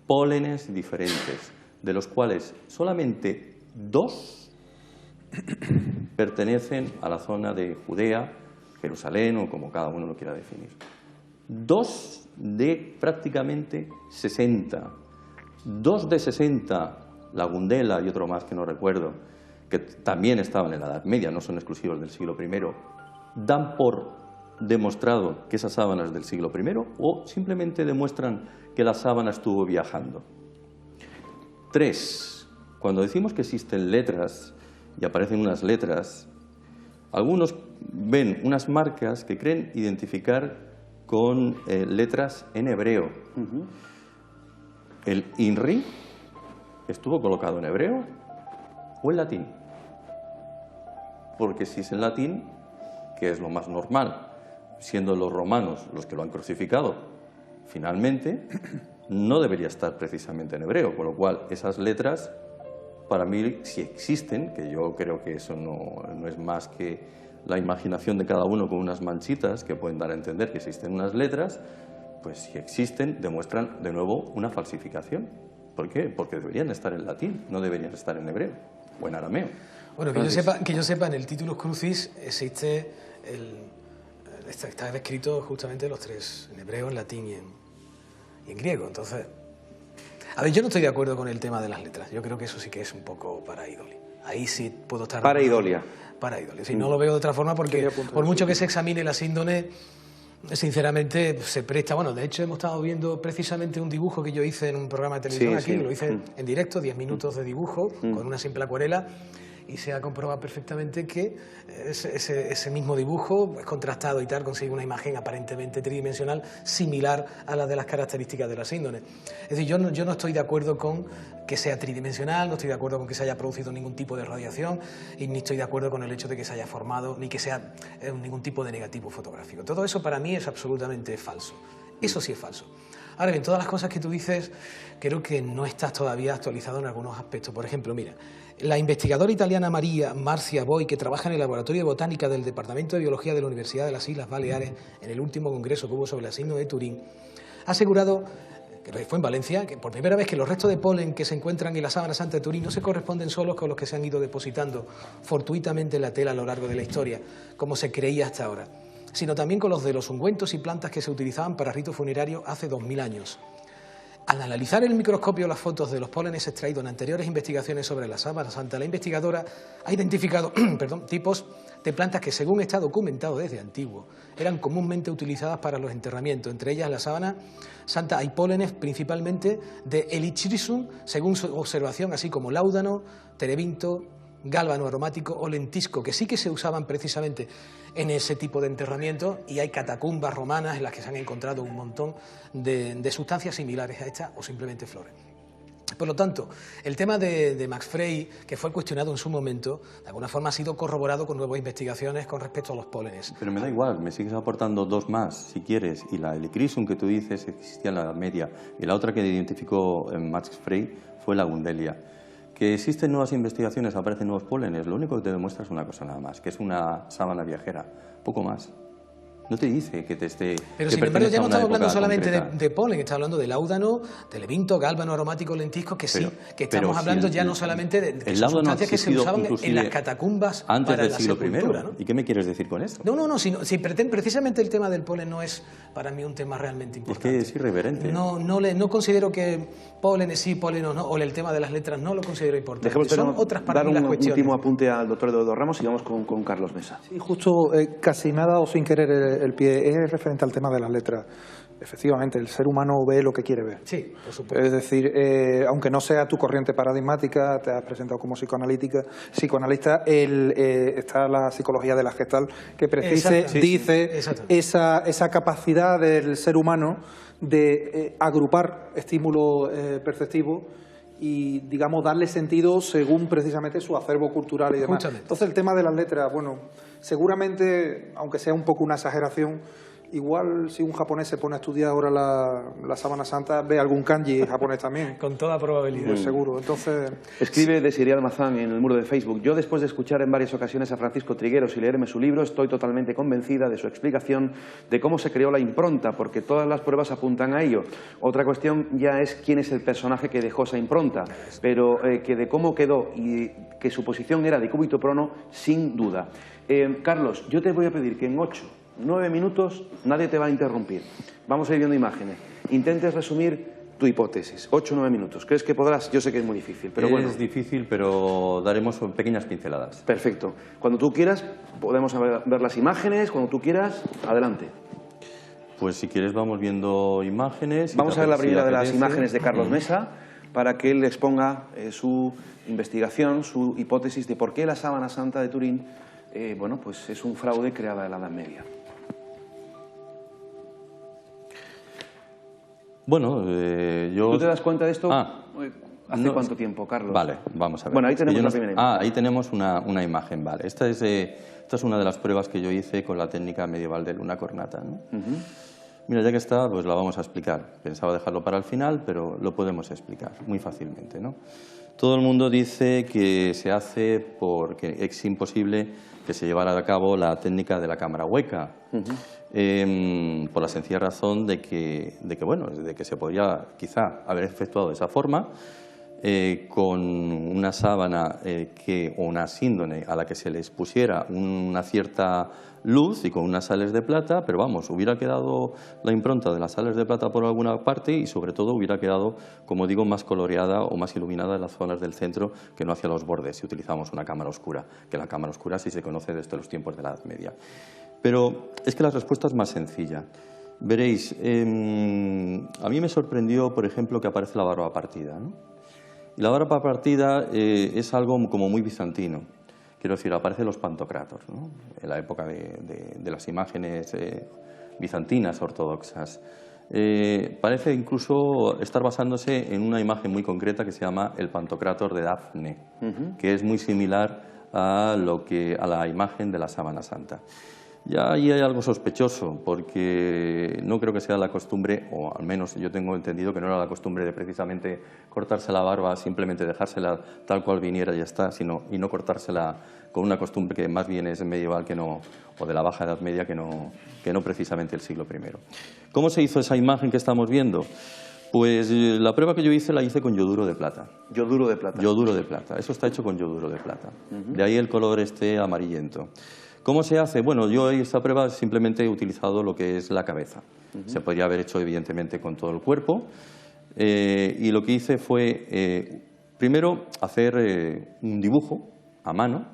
pólenes diferentes, de los cuales solamente 2 pertenecen a la zona de Judea, Jerusalén o como cada uno lo quiera definir. 2 de prácticamente 60. 2 de 60, la Gundela y otro más que no recuerdo, que también estaban en la Edad Media, no son exclusivos del siglo I, dan por demostrado que esa sábana es del siglo I o simplemente demuestran que la sábana estuvo viajando. 3. Cuando decimos que existen letras y aparecen unas letras, algunos ven unas marcas que creen identificar con letras en hebreo. ¿El INRI estuvo colocado en hebreo o en latín? Porque si es en latín, que es lo más normal, siendo los romanos los que lo han crucificado, finalmente no debería estar precisamente en hebreo, con lo cual esas letras, para mí, si existen, que yo creo que eso no es más que la imaginación de cada uno con unas manchitas que pueden dar a entender que existen unas letras, pues si existen, demuestran de nuevo una falsificación. ¿Por qué? Porque deberían estar en latín, no deberían estar en hebreo o en arameo. Bueno, que yo sepa, en el Titulus Crucis existe está descrito justamente los 3, en hebreo, en latín y en griego. Entonces, a ver, yo no estoy de acuerdo con el tema de las letras. Yo creo que eso sí que es un poco pareidolia. Ahí sí puedo estar... Pareidolia. Pareidolia. Sí, no lo veo de otra forma porque por mucho que se examine la síndone, sinceramente se presta... Bueno, de hecho hemos estado viendo precisamente un dibujo que yo hice en un programa de televisión lo hice en directo, 10 minutos de dibujo, con una simple acuarela, y se ha comprobado perfectamente que ese mismo dibujo, pues, contrastado y tal, consigue una imagen aparentemente tridimensional similar a la de las características de la síndrome. Es decir, yo no estoy de acuerdo con que sea tridimensional, no estoy de acuerdo con que se haya producido ningún tipo de radiación y ni estoy de acuerdo con el hecho de que se haya formado, ni que sea ningún tipo de negativo fotográfico. Todo eso para mí es absolutamente falso. Eso sí es falso. Ahora bien, todas las cosas que tú dices, creo que no estás todavía actualizado en algunos aspectos. Por ejemplo, mira, la investigadora italiana Marcia Boy, que trabaja en el Laboratorio de Botánica del Departamento de Biología de la Universidad de las Islas Baleares, en el último congreso que hubo sobre la síndrome de Turín, ha asegurado, que fue en Valencia, que por primera vez que los restos de polen que se encuentran en la sábana santa de Turín no se corresponden solos con los que se han ido depositando fortuitamente en la tela a lo largo de la historia, como se creía hasta ahora, sino también con los de los ungüentos y plantas que se utilizaban para ritos funerarios hace 2000 años. Al analizar en el microscopio las fotos de los pólenes extraídos en anteriores investigaciones sobre la sábana santa, la investigadora ha identificado tipos de plantas que, según está documentado desde antiguo, eran comúnmente utilizadas para los enterramientos. Entre ellas, en la sábana santa hay pólenes principalmente de Helichrysum, según su observación, así como láudano, terebinto, gálbano aromático o lentisco, que sí que se usaban precisamente en ese tipo de enterramiento, y hay catacumbas romanas en las que se han encontrado un montón de sustancias similares a estas o simplemente flores. Por lo tanto, el tema de Max Frey, que fue cuestionado en su momento, de alguna forma ha sido corroborado con nuevas investigaciones con respecto a los pólenes. Pero me da igual, me sigues aportando dos más, si quieres, y la Helichrysum que tú dices existía en la Edad Media, y la otra que identificó Max Frey fue la Gundelia. Que existen nuevas investigaciones, aparecen nuevos pólenes, lo único que te demuestra es una cosa nada más, que es una sábana viajera, poco más. No te dice que te esté... Pero sin embargo ya no estamos hablando solamente de polen, está hablando de láudano, de levinto, gálbano aromático, lentisco, que sí, que estamos hablando ya no solamente de sustancias que se usaban en las catacumbas antes del siglo I, ¿no? ¿Y qué me quieres decir con esto? No, si precisamente el tema del polen no es para mí un tema realmente importante. Es que es irreverente. No considero que pólenes sí, pólenes no, o el tema de las letras no lo considero importante. Dejemos Son otras para mí las cuestiones. Un último apunte al doctor Eduardo Ramos y vamos con Carlos Mesa. Sí, justo casi nada o sin querer el pie es referente al tema de las letras. Efectivamente, el ser humano ve lo que quiere ver. Sí, por supuesto. Es decir, aunque no sea tu corriente paradigmática, te has presentado como psicoanalista, está la psicología de la Gestalt, que dice esa capacidad del ser humano de agrupar estímulos perceptivos y, digamos, darle sentido según precisamente su acervo cultural y demás. Entonces, el tema de las letras, bueno, seguramente, aunque sea un poco una exageración, igual si un japonés se pone a estudiar ahora la sábana santa, ve algún kanji japonés también. Con toda probabilidad. Pues seguro. Entonces... Escribe Desiree Almazán en el muro de Facebook: yo, después de escuchar en varias ocasiones a Francisco Trigueros y leerme su libro, estoy totalmente convencida de su explicación de cómo se creó la impronta, porque todas las pruebas apuntan a ello. Otra cuestión ya es quién es el personaje que dejó esa impronta, pero que de cómo quedó y que su posición era de cúbito prono, sin duda. Carlos, yo te voy a pedir que en 9 minutos nadie te va a interrumpir. Vamos a ir viendo imágenes. Intentes resumir tu hipótesis. 8 o 9 minutos. ¿Crees que podrás? Yo sé que es muy difícil, pero bueno. Es difícil, pero daremos pequeñas pinceladas. Perfecto. Cuando tú quieras, podemos ver las imágenes. Cuando tú quieras, adelante. Pues si quieres vamos viendo imágenes. Vamos a ver la primera de las imágenes de Carlos Mesa para que él exponga su investigación, su hipótesis de por qué la sábana santa de Turín bueno, pues es un fraude creada en la Edad Media. Bueno, ¿Tú te das cuenta de esto? ¿Hace cuánto tiempo, Carlos? Vale, vamos a ver. Bueno, ahí tenemos la primera imagen. Ahí tenemos una imagen, vale. Esta es una de las pruebas que yo hice con la técnica medieval de luna cornata, ¿no? Mira, ya que está, pues la vamos a explicar. Pensaba dejarlo para el final, pero lo podemos explicar muy fácilmente, ¿no? Todo el mundo dice que se hace porque es imposible que se llevara a cabo la técnica de la cámara hueca, por la sencilla razón de que se podría quizá haber efectuado de esa forma, con una sábana o una síndone a la que se les pusiera una cierta luz y con unas sales de plata, pero vamos, hubiera quedado la impronta de las sales de plata por alguna parte y sobre todo hubiera quedado, como digo, más coloreada o más iluminada en las zonas del centro que no hacia los bordes si utilizamos una cámara oscura, que la cámara oscura sí se conoce desde los tiempos de la Edad Media. Pero es que la respuesta es más sencilla. Veréis, a mí me sorprendió, por ejemplo, que aparece la barba partida, ¿no? Y la hora para partida es algo como muy bizantino. Quiero decir, aparecen los pantocratos, ¿no? En la época de las imágenes bizantinas ortodoxas. Parece incluso estar basándose en una imagen muy concreta que se llama el Pantocrator de Dafne, que es muy similar a la imagen de la Sábana Santa. Ya ahí hay algo sospechoso, porque no creo que sea la costumbre, o al menos yo tengo entendido que no era la costumbre de precisamente cortarse la barba, simplemente dejársela tal cual viniera y ya está, y no cortársela con una costumbre que más bien es medieval o de la Baja Edad Media que no precisamente el siglo I. ¿Cómo se hizo esa imagen que estamos viendo? Pues la prueba que yo hice la hice con yoduro de plata. Yoduro de plata. Yoduro de plata. Eso está hecho con yoduro de plata. De ahí el color amarillento. ¿Cómo se hace? Bueno, yo en esta prueba simplemente he utilizado lo que es la cabeza. Se podría haber hecho evidentemente con todo el cuerpo. Y lo que hice fue, primero, hacer un dibujo a mano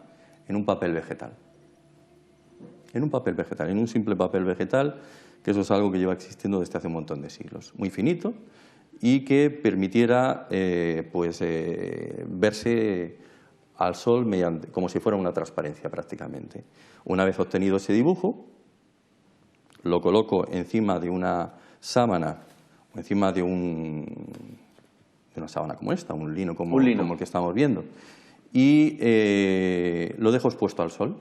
en un papel vegetal. En un papel vegetal, en un simple papel vegetal, que eso es algo que lleva existiendo desde hace un montón de siglos. Muy finito y que permitiera verse al sol como si fuera una transparencia prácticamente. Una vez obtenido ese dibujo, lo coloco encima de una sábana o encima de una sábana como esta, un lino como el que estamos viendo, y lo dejo expuesto al sol.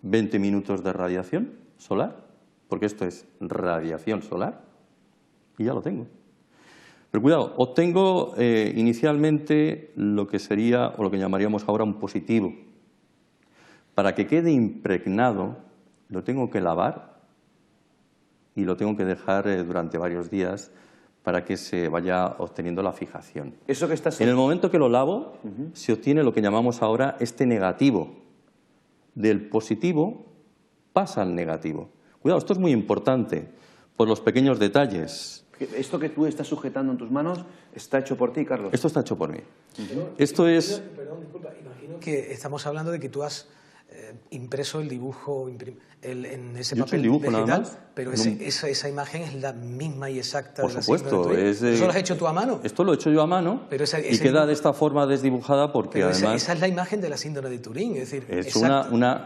20 minutos de radiación solar, porque esto es radiación solar, y ya lo tengo. Pero cuidado, obtengo inicialmente lo que sería, o lo que llamaríamos ahora un positivo. Para que quede impregnado, lo tengo que lavar y lo tengo que dejar durante varios días para que se vaya obteniendo la fijación. Eso que En el momento que lo lavo, se obtiene lo que llamamos ahora este negativo. Del positivo pasa al negativo. Cuidado, esto es muy importante por los pequeños detalles. Esto que tú estás sujetando en tus manos está hecho por ti, Carlos. Esto está hecho por mí. Esto es... Perdón, disculpa, imagino que estamos hablando de que tú has impreso el dibujo en ese papel vegetal, pero esa imagen es la misma y exacta. Por supuesto. ¿Eso lo has hecho tú a mano? Esto lo he hecho yo a mano, pero y queda de esta forma desdibujada porque además... Esa es la imagen de la síndrome de Turín, es decir...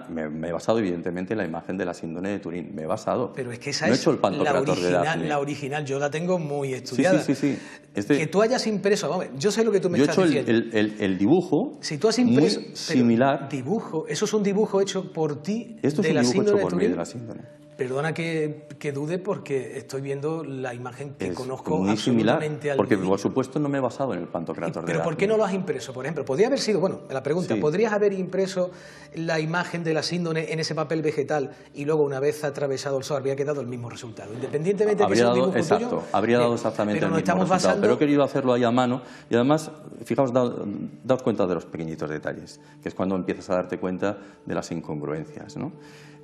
Me he basado evidentemente en la imagen de la síndrome de Turín, me he basado. Pero es que esa no es he hecho el Pantocrator de Dafne. La original, yo la tengo muy estudiada. Sí. Que tú hayas impreso, vamos, yo sé lo que tú me estás diciendo. Yo he hecho el dibujo, si tú has impreso, muy similar. Dibujo, eso es un dibujo hecho por ti. Esto es un dibujo hecho por mí de la síndrome. Perdona que dude porque estoy viendo la imagen que conozco muy similar, absolutamente porque por supuesto no me he basado en el Pantocrator de Dafne. ¿Pero por qué no lo has impreso? Por ejemplo, podría haber sido, la pregunta, ¿podrías haber impreso la imagen de la síndrome en ese papel vegetal y luego una vez atravesado el sol habría quedado el mismo resultado? Independientemente de que sea un dibujo tuyo. Habría dado exactamente el mismo resultado, pero he querido hacerlo ahí a mano y además, fijaos, daos cuenta de los pequeñitos detalles, que es cuando empiezas a darte cuenta de las incongruencias, ¿no?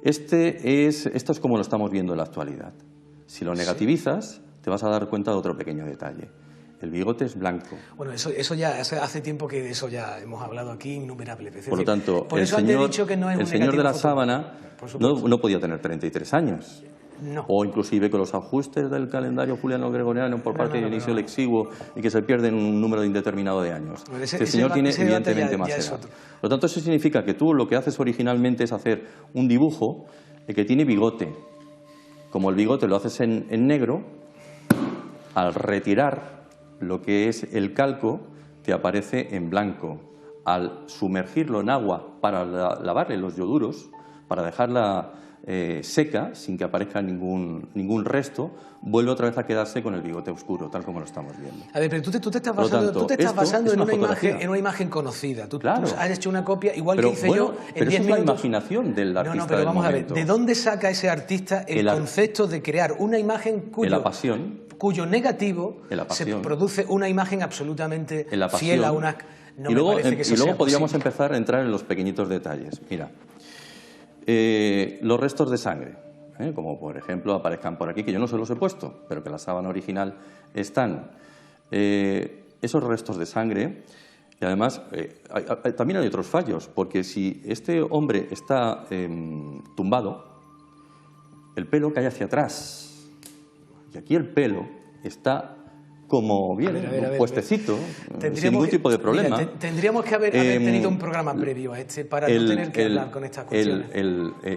Esto es como lo estamos viendo en la actualidad. Si lo negativizas, te vas a dar cuenta de otro pequeño detalle. El bigote es blanco. Bueno, eso ya hace tiempo que de eso ya hemos hablado aquí innumerables veces. Por lo tanto, el señor de la sábana no podía tener 33 años. No. O inclusive con los ajustes del calendario juliano-gregoriano por parte de Dionisio el Exiguo y que se pierden un número indeterminado de años. Este señor tiene evidentemente más edad. Por lo tanto, eso significa que tú lo que haces originalmente es hacer un dibujo que tiene bigote. Como el bigote lo haces en negro, al retirar lo que es el calco, te aparece en blanco. Al sumergirlo en agua para lavarle los yoduros, para dejarla seca, sin que aparezca ningún resto, vuelve otra vez a quedarse con el bigote oscuro, tal como lo estamos viendo. A ver, pero tú te estás basando en una imagen conocida. Tú has hecho una copia, igual que hice yo en 10 minutos. Pero es la imaginación del artista. Pero vamos a ver, ¿de dónde saca ese artista el concepto de crear una imagen cuyo negativo se produce una imagen absolutamente fiel a una... Y luego podríamos empezar a entrar en los pequeñitos detalles. Mira, los restos de sangre, como por ejemplo aparezcan por aquí, que yo no se los he puesto, pero que en la sábana original están. Esos restos de sangre, y además también hay otros fallos, porque si este hombre está tumbado, el pelo cae hacia atrás, y aquí el pelo está como viene, un puestecito, sin ningún tipo de problema. Mira, tendríamos que haber tenido un programa previo a este para no tener que hablar con estas cuestiones.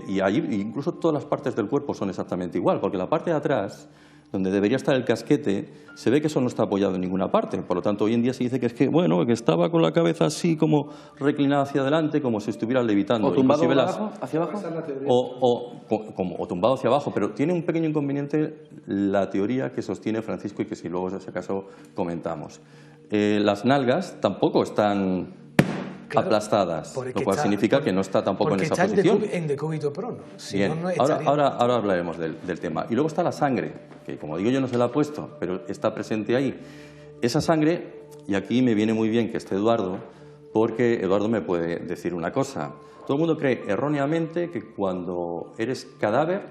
Y ahí incluso todas las partes del cuerpo son exactamente igual, porque la parte de atrás, donde debería estar el casquete, se ve que eso no está apoyado en ninguna parte. Por lo tanto, hoy en día se dice que es que, bueno, que estaba con la cabeza así como reclinada hacia adelante, como si estuviera levitando. ¿O tumbado hacia abajo? O tumbado hacia abajo, pero tiene un pequeño inconveniente la teoría que sostiene Francisco y que si luego, en ese caso, comentamos. Las nalgas tampoco están aplastadas, lo cual significa que no está tampoco en esa posición. Porque está en decúbito prono. Si bien, no, ahora hablaremos del tema. Y luego está la sangre, que como digo yo no se la he puesto, pero está presente ahí. Esa sangre, y aquí me viene muy bien que esté Eduardo, porque Eduardo me puede decir una cosa. Todo el mundo cree erróneamente que cuando eres cadáver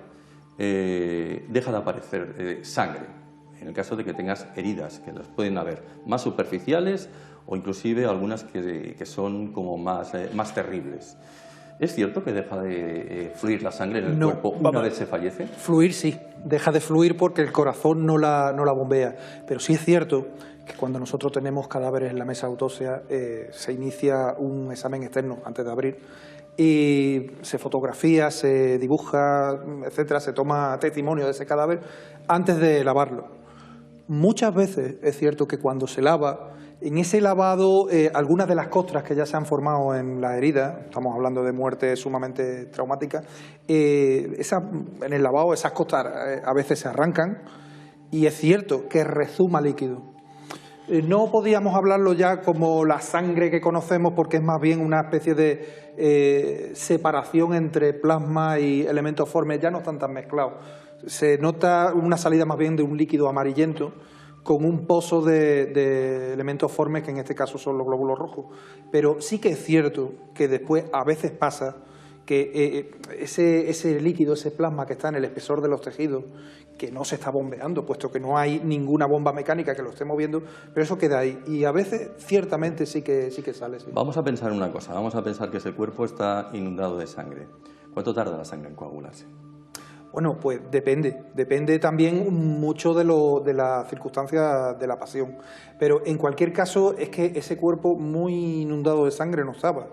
deja de aparecer sangre, en el caso de que tengas heridas, que las pueden haber más superficiales o inclusive algunas que son como más terribles. ¿Es cierto que deja de fluir la sangre en el cuerpo una vez se fallece? Fluir sí, deja de fluir porque el corazón no la bombea, pero sí es cierto que cuando nosotros tenemos cadáveres en la mesa de autopsia se inicia un examen externo antes de abrir y se fotografía, se dibuja, etcétera, se toma testimonio de ese cadáver antes de lavarlo. Muchas veces es cierto que cuando se lava, en ese lavado, algunas de las costras que ya se han formado en la herida, estamos hablando de muerte sumamente traumática, en el lavado esas costras a veces se arrancan y es cierto que rezuma líquido. No podíamos hablarlo ya como la sangre que conocemos porque es más bien una especie de separación entre plasma y elementos formes, ya no están tan mezclados. Se nota una salida más bien de un líquido amarillento con un pozo de elementos formes, que en este caso son los glóbulos rojos. Pero sí que es cierto que después a veces pasa que ese líquido, ese plasma que está en el espesor de los tejidos, que no se está bombeando, puesto que no hay ninguna bomba mecánica que lo esté moviendo, pero eso queda ahí. Y a veces, ciertamente, sí que sale. Sí. Vamos a pensar una cosa, vamos a pensar que ese cuerpo está inundado de sangre. ¿Cuánto tarda la sangre en coagularse? Bueno, pues depende también mucho de la circunstancia de la pasión. Pero en cualquier caso es que ese cuerpo muy inundado de sangre no estaba.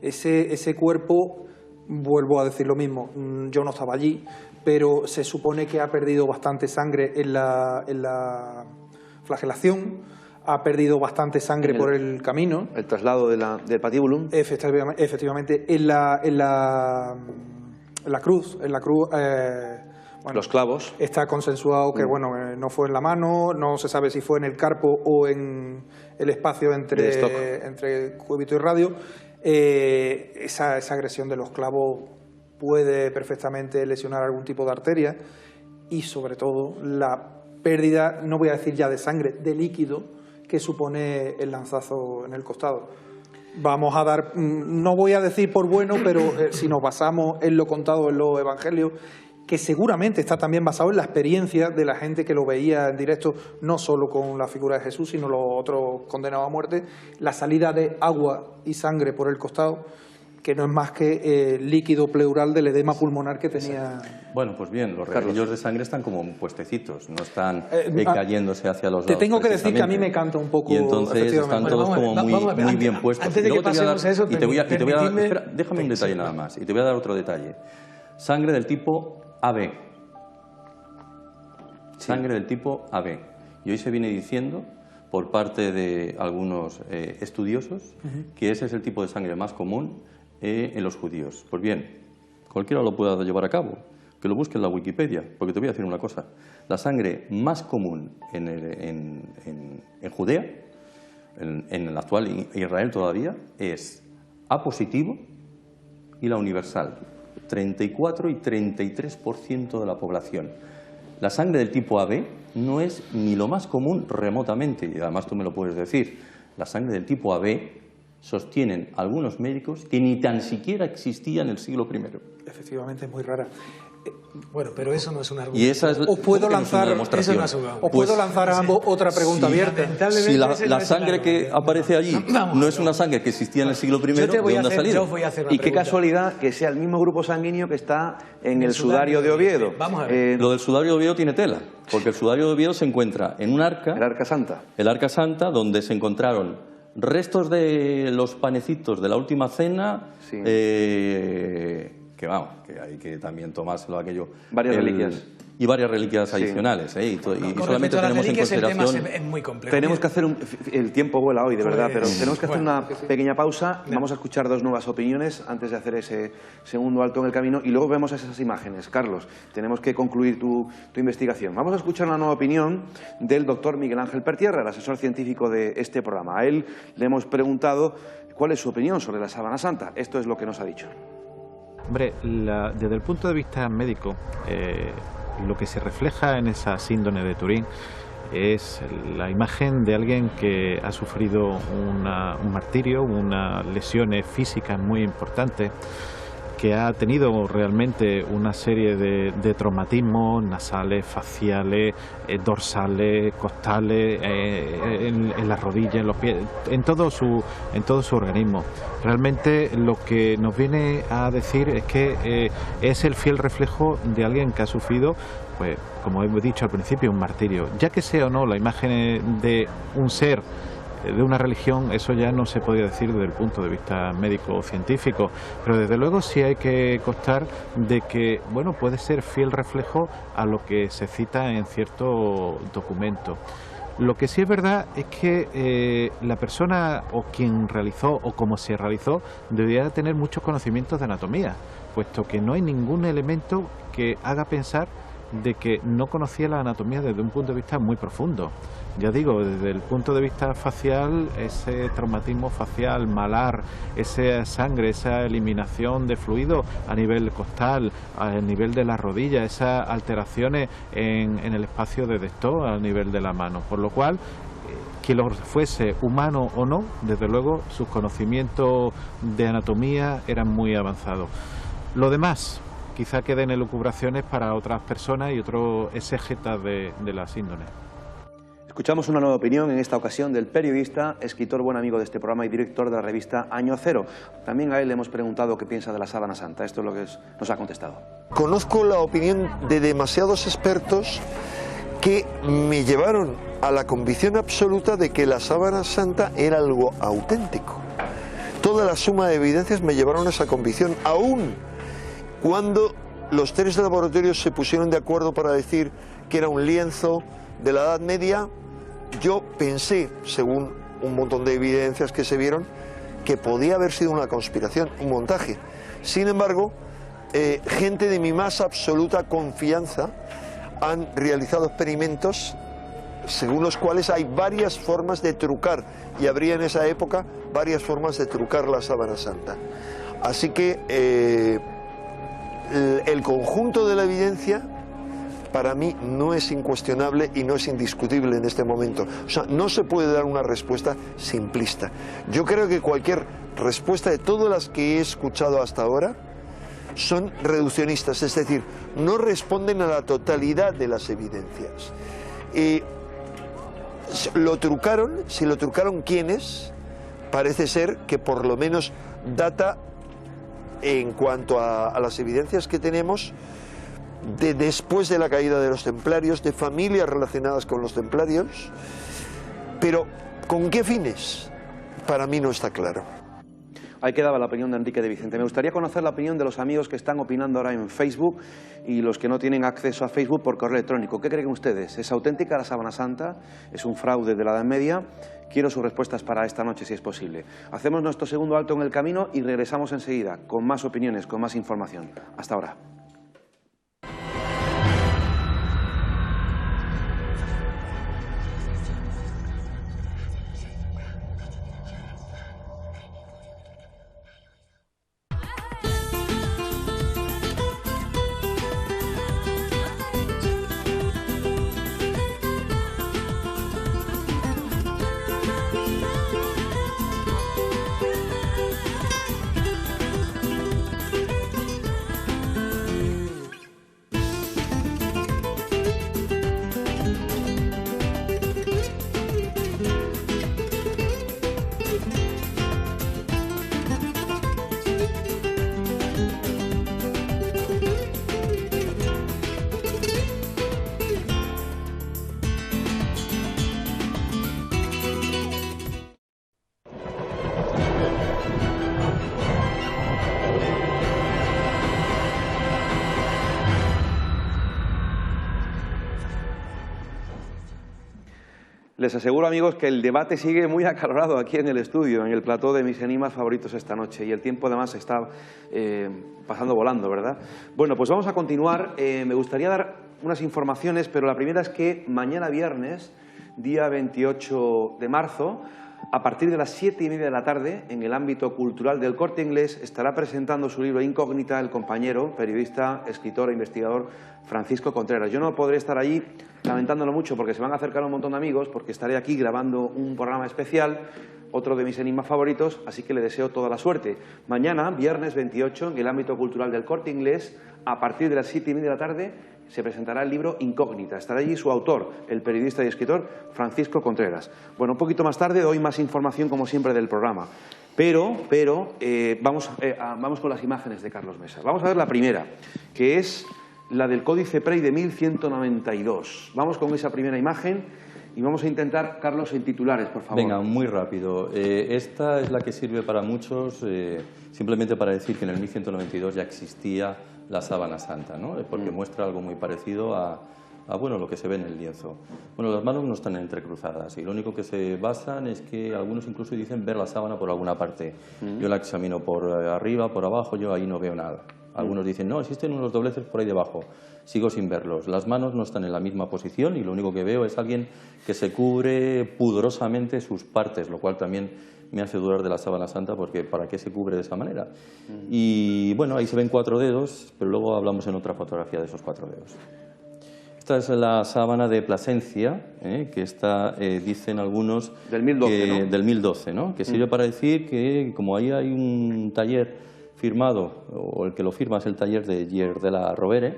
Ese cuerpo, vuelvo a decir lo mismo, yo no estaba allí, pero se supone que ha perdido bastante sangre en la flagelación, ha perdido bastante sangre por el camino. El traslado del patíbulum. Efectivamente, en la cruz, bueno, los clavos. Está consensuado que no fue en la mano, no se sabe si fue en el carpo o en el espacio entre cúbito y radio. Esa agresión de los clavos puede perfectamente lesionar algún tipo de arteria y sobre todo la pérdida, no voy a decir ya de sangre, de líquido que supone el lanzazo en el costado. Vamos a dar, no voy a decir por bueno, pero si nos basamos en lo contado en los evangelios, que seguramente está también basado en la experiencia de la gente que lo veía en directo, no solo con la figura de Jesús, sino los otros condenados a muerte, la salida de agua y sangre por el costado, que no es más que líquido pleural del edema pulmonar que tenía. Bueno, pues bien, los reguillos de sangre están como puestecitos, no están cayéndose hacia los lados. Te tengo que decir que a mí me canta un poco. Y entonces están todos como muy bien puestos. Antes de que pasemos a eso, déjame un detalle nada más, y te voy a dar otro detalle. Sangre del tipo AB. Sangre del tipo AB. Y hoy se viene diciendo, por parte de algunos estudiosos, que ese es el tipo de sangre más común en los judíos. Pues bien, cualquiera lo pueda llevar a cabo, que lo busque en la Wikipedia, porque te voy a decir una cosa. La sangre más común en Judea, en el actual Israel todavía, es A positivo y la universal. 34 y 33% de la población. La sangre del tipo AB no es ni lo más común remotamente, y además tú me lo puedes decir. La sangre del tipo AB sostienen algunos médicos que ni tan siquiera existía en el siglo I. Efectivamente, es muy rara. Bueno, pero eso no es un argumento. Y esa es, Os puedo lanzar, demostración. puedo lanzar a ambos otra pregunta abierta. Si la sangre que aparece allí no es una sangre que existía en el siglo I, ¿de dónde ha salido? Y qué casualidad que sea el mismo grupo sanguíneo que está en el sudario de Oviedo. Vamos a ver. Lo del sudario de Oviedo tiene tela, porque el sudario de Oviedo se encuentra en un arca, El Arca Santa. el Arca Santa, donde se encontraron restos de los panecitos de la última cena, Sí. que vamos, que hay que también tomárselo aquello. Varias reliquias. Y varias reliquias adicionales, y Con solamente respecto a las tenemos en reliquias, el tema consideración... es muy complejo. Tenemos que hacer el tiempo vuela hoy, de verdad, pero Pues, tenemos que hacer bueno, una pequeña pausa. Vamos a escuchar dos nuevas opiniones antes de hacer ese segundo alto en el camino y luego vemos esas imágenes. Carlos, tenemos que concluir tu investigación. Vamos a escuchar una nueva opinión del doctor Miguel Ángel Pertierra, el asesor científico de este programa. A él le hemos preguntado cuál es su opinión sobre la sábana santa. Esto es lo que nos ha dicho. Hombre, desde el punto de vista médico, lo que se refleja en esa síndrome de Turín es la imagen de alguien que ha sufrido un martirio, unas lesiones físicas muy importantes, que ha tenido realmente una serie de traumatismos nasales, faciales, dorsales, costales, en las rodillas, en los pies, en todo su organismo. Realmente lo que nos viene a decir es que es el fiel reflejo de alguien que ha sufrido, pues, como he dicho al principio, un martirio. Ya que sea o no la imagen de un ser de una religión, eso ya no se podía decir desde el punto de vista médico o científico, pero desde luego sí hay que constar de que, bueno, puede ser fiel reflejo a lo que se cita en cierto documento. Lo que sí es verdad es que la persona o quien realizó o como se realizó debería tener muchos conocimientos de anatomía, puesto que no hay ningún elemento que haga pensar de que no conocía la anatomía desde un punto de vista muy profundo. Ya digo, desde el punto de vista facial, ese traumatismo facial, malar, esa sangre, esa eliminación de fluido a nivel costal, a nivel de las rodillas, esas alteraciones en el espacio de Destó, a nivel de la mano. Por lo cual, que lo fuese humano o no, desde luego sus conocimientos de anatomía eran muy avanzados. Lo demás quizá queden elucubraciones para otras personas y otros exégetas de la síndrome. Escuchamos una nueva opinión, en esta ocasión del periodista, escritor, buen amigo de este programa y director de la revista Año Cero. También a él le hemos preguntado qué piensa de la sábana santa. Esto es lo que nos ha contestado. Conozco la opinión de demasiados expertos que me llevaron a la convicción absoluta de que la sábana santa era algo auténtico. Toda la suma de evidencias me llevaron a esa convicción, aún cuando los tres laboratorios se pusieron de acuerdo para decir que era un lienzo de la Edad Media. Yo pensé, según un montón de evidencias que se vieron, que podía haber sido una conspiración, un montaje. Sin embargo, gente de mi más absoluta confianza han realizado experimentos según los cuales hay varias formas de trucar, y habría en esa época varias formas de trucar la sábana santa. Así que el conjunto de la evidencia para mí no es incuestionable y no es indiscutible en este momento. O sea, no se puede dar una respuesta simplista. Yo creo que cualquier respuesta de todas las que he escuchado hasta ahora son reduccionistas, es decir, no responden a la totalidad de las evidencias. Lo trucaron, si lo trucaron ¿quiénes? Parece ser que por lo menos data, en cuanto a las evidencias que tenemos, de después de la caída de los templarios, de familias relacionadas con los templarios, pero ¿con qué fines? Para mí no está claro. Ahí quedaba la opinión de Enrique de Vicente. Me gustaría conocer la opinión de los amigos que están opinando ahora en Facebook y los que no tienen acceso a Facebook por correo electrónico. ¿Qué creen ustedes? ¿Es auténtica la sábana santa? ¿Es un fraude de la Edad Media? Quiero sus respuestas para esta noche, si es posible. Hacemos nuestro segundo alto en el camino y regresamos enseguida con más opiniones, con más información. Hasta ahora. Les aseguro, amigos, que el debate sigue muy acalorado aquí en el estudio, en el plató de mis enigmas favoritos esta noche, y el tiempo además está pasando volando, ¿verdad? Bueno, pues vamos a continuar. Me gustaría dar unas informaciones, pero la primera es que mañana viernes, día 28 de marzo, a partir de las 7:30 de la tarde, en el ámbito cultural del Corte Inglés, estará presentando su libro Incógnita el compañero, periodista, escritor e investigador Francisco Contreras. Yo no podré estar allí, lamentándolo mucho, porque se van a acercar un montón de amigos, porque estaré aquí grabando un programa especial, otro de mis enigmas favoritos, así que le deseo toda la suerte. Mañana, viernes 28, en el ámbito cultural del Corte Inglés, a partir de las 7:30 de la tarde, se presentará el libro Incógnita. Estará allí su autor, el periodista y escritor Francisco Contreras. Bueno, un poquito más tarde doy más información, como siempre, del programa. Pero vamos con las imágenes de Carlos Mesa. Vamos a ver la primera, que es la del Códice Prey de 1192. Vamos con esa primera imagen y vamos a intentar, Carlos, en titulares, por favor. Venga, muy rápido. Esta es la que sirve para muchos, simplemente para decir que en el 1192 ya existía la sábana santa, ¿no? Porque muestra algo muy parecido a bueno, lo que se ve en el lienzo. Bueno, las manos no están entrecruzadas y lo único que se basan es que algunos incluso dicen ver la sábana por alguna parte. Yo la examino por arriba, por abajo, yo ahí no veo nada. Algunos dicen, no, existen unos dobleces por ahí debajo. Sigo sin verlos. Las manos no están en la misma posición y lo único que veo es alguien que se cubre pudorosamente sus partes, lo cual también me hace dudar de la sábana santa, porque ¿para qué se cubre de esa manera? Y bueno, ahí se ven 4 dedos, pero luego hablamos en otra fotografía de esos 4 dedos. Esta es la sábana de Plasencia, que está, dicen algunos... Del 1012, ¿no? Del 1012, ¿no? Que sirve para decir que como ahí hay un taller firmado, o el que lo firma es el taller de Gier de la Rovere,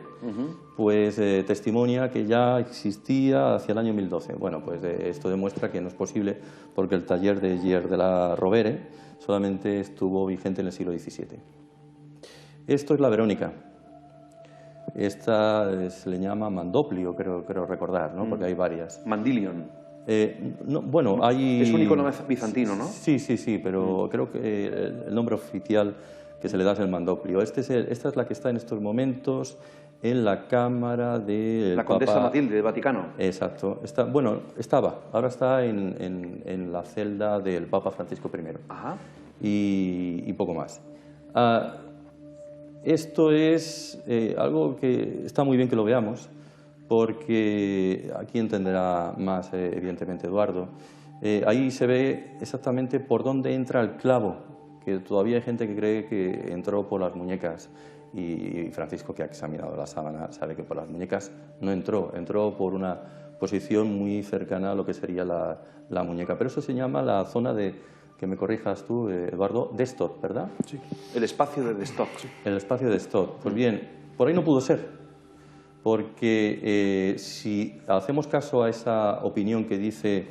pues testimonia que ya existía hacia el año 1012. Bueno, pues esto demuestra que no es posible, porque el taller de Gier de la Rovere solamente estuvo vigente en el siglo XVII. Esto es la Verónica. Esta se le llama Mandoplio, creo recordar, ¿no? Porque hay varias. Mandilion. No, bueno, hay... Es un icono bizantino, ¿no? Sí, pero creo que el nombre oficial que se le da es el Mandoplio. Esta es la que está en estos momentos en la cámara de la Condesa Matilde del Vaticano. Exacto. Ahora está en la celda del Papa Francisco I. Ajá. Y poco más. Esto es algo que está muy bien que lo veamos, porque aquí entenderá más, evidentemente, Eduardo. Ahí se ve exactamente por dónde entra el clavo, que todavía hay gente que cree que entró por las muñecas, y Francisco, que ha examinado la sábana, sabe que por las muñecas no entró, entró por una posición muy cercana a lo que sería la muñeca. Pero eso se llama la zona de, que me corrijas tú, Eduardo, de Stott, ¿verdad? Sí, el espacio de Stott. El espacio de Stott. Pues bien, por ahí no pudo ser, porque si hacemos caso a esa opinión que dice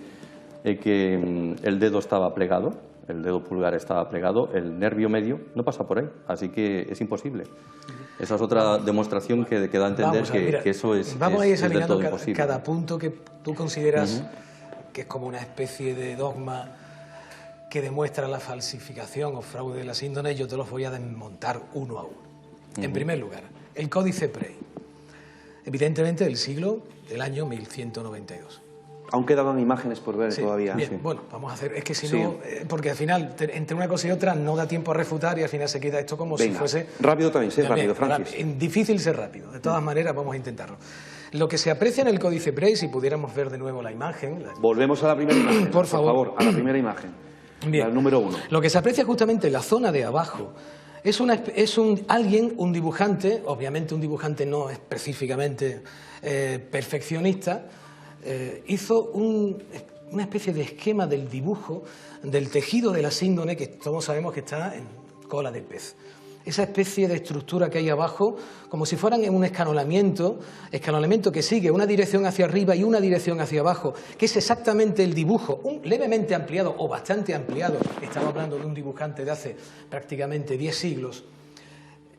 que el dedo estaba plegado, el dedo pulgar estaba plegado, el nervio medio no pasa por ahí, así que es imposible. Esa es otra demostración que da a entender que eso es vamos a ir examinando del todo imposible. Cada punto que tú consideras que es como una especie de dogma que demuestra la falsificación o fraude de la síndrome. Yo te los voy a desmontar uno a uno. En primer lugar, el Códice Prey, evidentemente del año 1192. Aún quedaban imágenes por ver todavía. Bien, bueno, vamos a hacer, es que si no, porque al final, entre una cosa y otra, no da tiempo a refutar y al final se queda esto como si fuese... Rápido también, sé rápido, Francis. Difícil ser rápido, de todas maneras vamos a intentarlo. Lo que se aprecia en el Códice Prey, si pudiéramos ver de nuevo la imagen... Volvemos a la primera imagen, por favor, a la primera imagen, bien. Al número 1. Lo que se aprecia justamente en la zona de abajo es un dibujante, obviamente un dibujante no específicamente perfeccionista, hizo una especie de esquema del dibujo del tejido de la síndone, que todos sabemos que está en cola de pez. Esa especie de estructura que hay abajo, como si fueran en un escalonamiento que sigue una dirección hacia arriba y una dirección hacia abajo, que es exactamente el dibujo, levemente ampliado o bastante ampliado. Estamos hablando de un dibujante de hace prácticamente 10 siglos.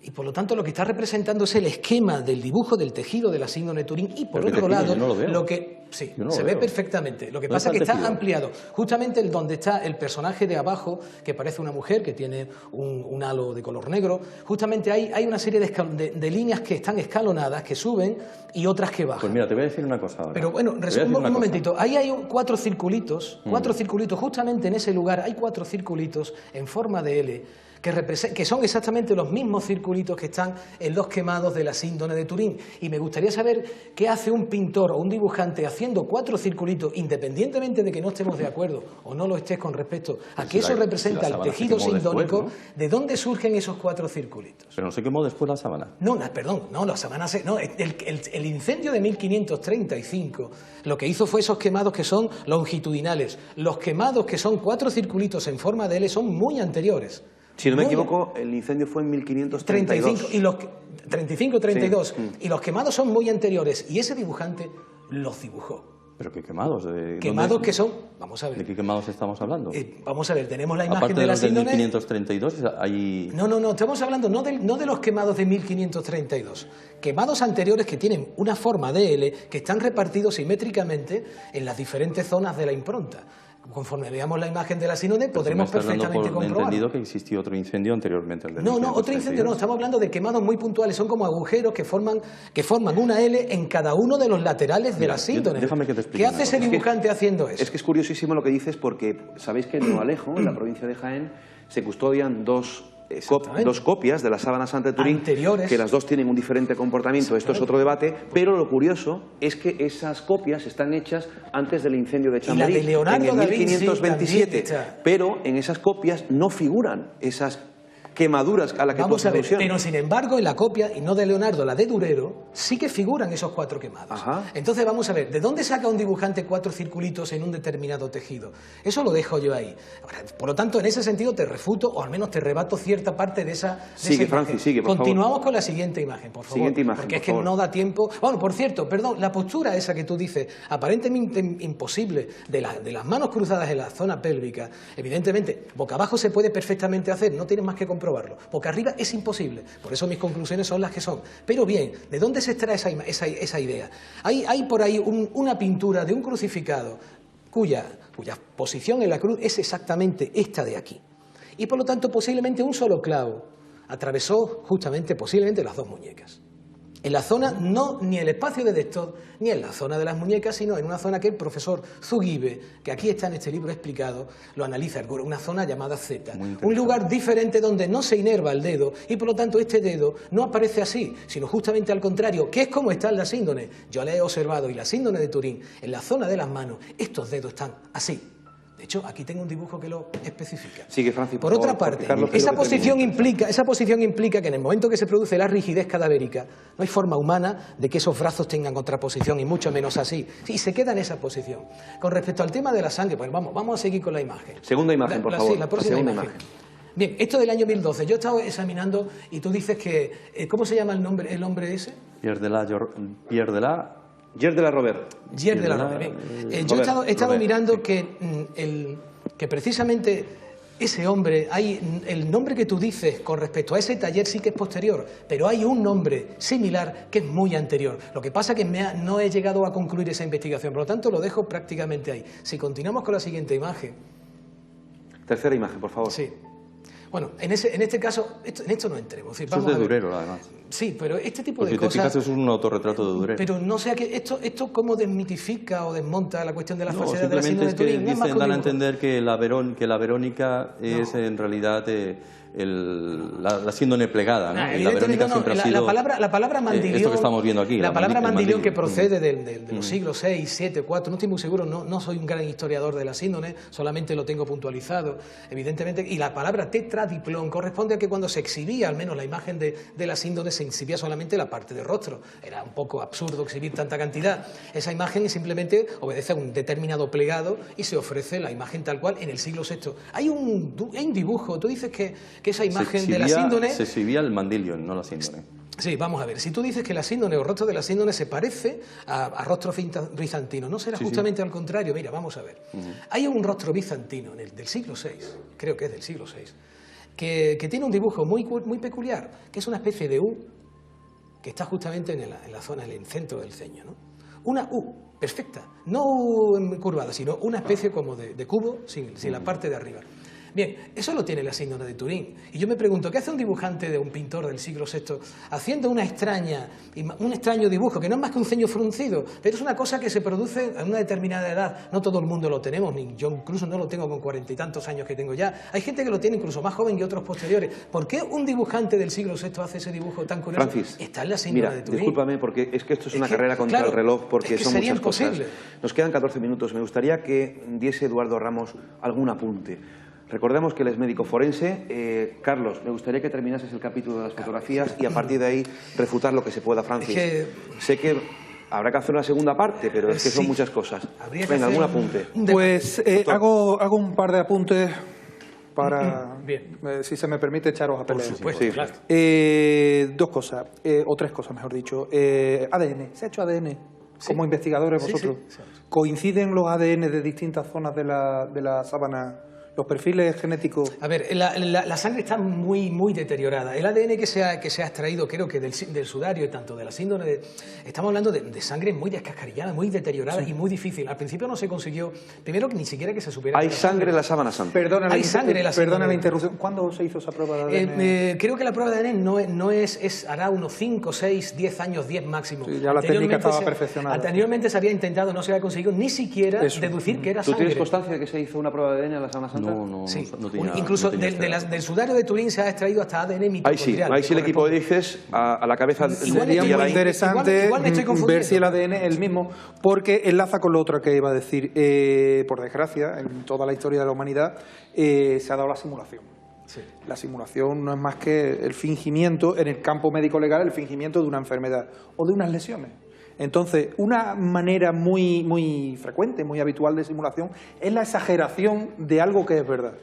Y por lo tanto lo que está representando es el esquema del dibujo del tejido de la síndrome de Turín y por otro lado lo que sí, se ve perfectamente. Lo que pasa es que está ampliado. Justamente donde está el personaje de abajo, que parece una mujer que tiene un halo de color negro, justamente hay una serie de líneas que están escalonadas, que suben y otras que bajan. Pues mira, te voy a decir una cosa ahora. Pero bueno, un momentito. Ahí hay cuatro circulitos, justamente en ese lugar hay 4 circulitos en forma de L, que son exactamente los mismos circulitos que están en los quemados de la síndrome de Turín. Y me gustaría saber qué hace un pintor o un dibujante haciendo 4 circulitos, independientemente de que no estemos de acuerdo o no lo estés con respecto a que eso representa el tejido sindónico, ¿no? ¿De dónde surgen esos 4 circulitos? Pero no se quemó después la sábana. No, perdón, no, la sábana no, el incendio de 1535 lo que hizo fue esos quemados que son longitudinales. Los quemados que son 4 circulitos en forma de L son muy anteriores. Si no me equivoco, el incendio fue en 1532. 35-32. Sí. Y los quemados son muy anteriores. Y ese dibujante los dibujó. ¿Pero qué quemados? Quemados que son... Vamos a ver. ¿De qué quemados estamos hablando? Vamos a ver, tenemos la imagen aparte de la síndrome... Aparte de los de 1532, hay... No, estamos hablando no de los quemados de 1532. Quemados anteriores que tienen una forma de L, que están repartidos simétricamente en las diferentes zonas de la impronta. Conforme veamos la imagen de la síndrome, podremos perfectamente comprobarlo. He entendido que existió otro incendio anteriormente al de No, otro incendio no, estamos hablando de quemados muy puntuales, son como agujeros que forman una L en cada uno de los laterales de la síndrome. Déjame que te explique. ¿Qué hace ese dibujante haciendo eso? Es que es curiosísimo lo que dices porque sabéis que en Nualejo, en la provincia de Jaén, se custodian dos copias de la sábana santa de Turín, anteriores, que las dos tienen un diferente comportamiento. Esto es otro debate, pero lo curioso es que esas copias están hechas antes del incendio de Chamberí, en el 1527, pero en esas copias no figuran esas quemaduras a las que vamos a ver, pero sin embargo en la copia, y no de Leonardo, la de Durero, sí que figuran esos 4 quemados. Ajá. Entonces vamos a ver, ¿de dónde saca un dibujante 4 circulitos en un determinado tejido? Eso lo dejo yo ahí. Ahora, por lo tanto, en ese sentido te refuto, o al menos te rebato cierta parte de esa Sigue, Francis, sigue, por Continuamos favor. con la siguiente imagen, por favor. Siguiente imagen, porque es por que favor. no da tiempo. Bueno, por cierto, perdón, la postura esa que tú dices, aparentemente imposible, de las manos cruzadas en la zona pélvica, evidentemente, boca abajo se puede perfectamente hacer, no tienes más que comprobarlo. Boca arriba es imposible, por eso mis conclusiones son las que son. Pero bien, ¿de dónde se extrae esa idea? Hay por ahí una pintura de un crucificado cuya posición en la cruz es exactamente esta de aquí. Y por lo tanto, posiblemente un solo clavo atravesó justamente, posiblemente, las 2 muñecas. En la zona, no ni el espacio de Destod, ni en la zona de las muñecas, sino en una zona que el profesor Zugibe, que aquí está en este libro explicado, lo analiza, una zona llamada Z. Un lugar diferente donde no se inerva el dedo y por lo tanto este dedo no aparece así, sino justamente al contrario, que es como está en la síndrome. Yo la he observado y la síndrome de Turín, en la zona de las manos, estos dedos están así. De hecho, aquí tengo un dibujo que lo especifica. Sigue, Francis, por otra parte, esa posición implica que en el momento que se produce la rigidez cadavérica, no hay forma humana de que esos brazos tengan otra posición, y mucho menos así. Y se queda en esa posición. Con respecto al tema de la sangre, pues vamos a seguir con la imagen. Segunda imagen, por favor. Sí, la próxima imagen. Bien, esto del año 2012. Yo he estado examinando y tú dices que... ¿Cómo se llama el hombre ese? Pierre de la Robert. Pierre de la Robert. Yo he estado mirando que precisamente ese hombre, el nombre que tú dices con respecto a ese taller sí que es posterior, pero hay un nombre similar que es muy anterior. Lo que pasa es que no he llegado a concluir esa investigación, por lo tanto lo dejo prácticamente ahí. Si continuamos con la siguiente imagen. Tercera imagen, por favor. Sí. Bueno, en este caso, en esto no entremos. Eso es de Durero, además. Sí, pero este tipo de cosas... cosas... Si te fijas, es un autorretrato de Durero. Pero no sé, esto cómo desmitifica o desmonta la cuestión de la falsedad de la síndrome de Turín. No, simplemente dan a entender que la Verónica es en realidad... la síndrome plegada, ¿no? La Verónica siempre ha sido la palabra mandilión, esto que estamos viendo aquí. La palabra mandilión que procede de los siglos 6, 7, 4, no estoy muy seguro, no soy un gran historiador de la síndrome, solamente lo tengo puntualizado, evidentemente, y la palabra tetradiplón corresponde a que cuando se exhibía, al menos la imagen de la síndrome, se exhibía solamente la parte del rostro. Era un poco absurdo exhibir tanta cantidad. Esa imagen simplemente obedece a un determinado plegado y se ofrece la imagen tal cual en el siglo VI. Hay un dibujo, tú dices que esa imagen de la síndrome... Se exhibía el mandilion, no la síndrome. Sí, vamos a ver. Si tú dices que la síndrome o el rostro de la síndrome se parece a rostro bizantino, ¿no será justamente al contrario? Mira, vamos a ver. Hay un rostro bizantino del siglo VI, creo que es del siglo VI, que tiene un dibujo muy peculiar, que es una especie de U que está justamente en la zona, en el centro del ceño, ¿no? Una U perfecta, no U curvada, sino una especie como de cubo sin la parte de arriba. Bien, eso lo tiene la síndrome de Turín. Y yo me pregunto, ¿qué hace un dibujante de un pintor del siglo VI haciendo un extraño dibujo, que no es más que un ceño fruncido, pero es una cosa que se produce a una determinada edad? No todo el mundo lo tenemos, ni yo incluso no lo tengo con 40 y tantos años que tengo ya. Hay gente que lo tiene incluso más joven y otros posteriores. ¿Por qué un dibujante del siglo VI hace ese dibujo tan curioso? Francis, está en la síndrome de Turín. Discúlpame, porque es que esto es una carrera contra el reloj, porque son muchas cosas. Nos quedan 14 minutos. Me gustaría que diese Eduardo Ramos algún apunte. Recordemos que él es médico forense. Carlos, me gustaría que terminases el capítulo de las fotografías y a partir de ahí refutar lo que se pueda, Francis. Sé que habrá que hacer una segunda parte, pero es que son muchas cosas. Venga, algún apunte. Pues hago un par de apuntes para, si se me permite, echaros a pelear. Por supuesto, sí, claro. Dos cosas, o tres cosas, mejor dicho. ADN, ¿se ha hecho ADN? Como investigadores vosotros. Sí. ¿Coinciden los ADN de distintas zonas de la sábana? Los perfiles genéticos... A ver, la sangre está muy deteriorada. El ADN que se ha extraído, creo que del sudario y tanto de la síndrome estamos hablando de sangre muy descascarillada, muy deteriorada y muy difícil. Al principio no se consiguió, primero que ni siquiera que se supiera... Hay sangre en la sábana santa. Perdona la interrupción. ¿Cuándo se hizo esa prueba de ADN? Creo que la prueba de ADN no hará unos 5, 6, 10 años, 10 máximo. Sí, ya la técnica estaba perfeccionada. Anteriormente se había intentado, no se había conseguido ni siquiera deducir que era sangre. ¿Tú tienes constancia de que se hizo una prueba de ADN en la sábana santa? No tenía, incluso del sudario de Turín se ha extraído hasta ADN mitocondrial. Ahí sí el equipo de dices a la cabeza. Sería muy interesante ver si el ADN es el mismo, porque enlaza con lo otro que iba a decir. Por desgracia, en toda la historia de la humanidad se ha dado la simulación. Sí. La simulación no es más que el fingimiento, en el campo médico legal, el fingimiento de una enfermedad o de unas lesiones. Entonces, una manera muy frecuente, muy habitual de simulación es la exageración de algo que es verdad.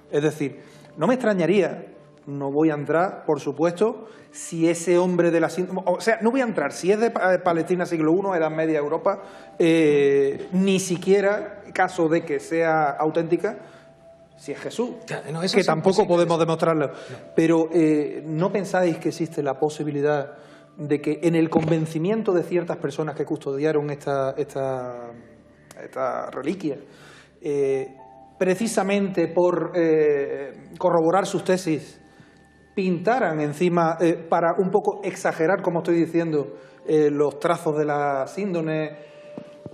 Es decir, no me extrañaría, no voy a entrar, por supuesto, si ese hombre de la síndrome... O sea, no voy a entrar, si es de Palestina siglo I, Edad Media, Europa, ni siquiera, caso de que sea auténtica, si es Jesús, que tampoco podemos demostrarlo. Pero ¿no pensáis que existe la posibilidad de que en el convencimiento de ciertas personas que custodiaron esta reliquia, precisamente por corroborar sus tesis, pintaran encima, para un poco exagerar, como estoy diciendo, los trazos de la síndrome,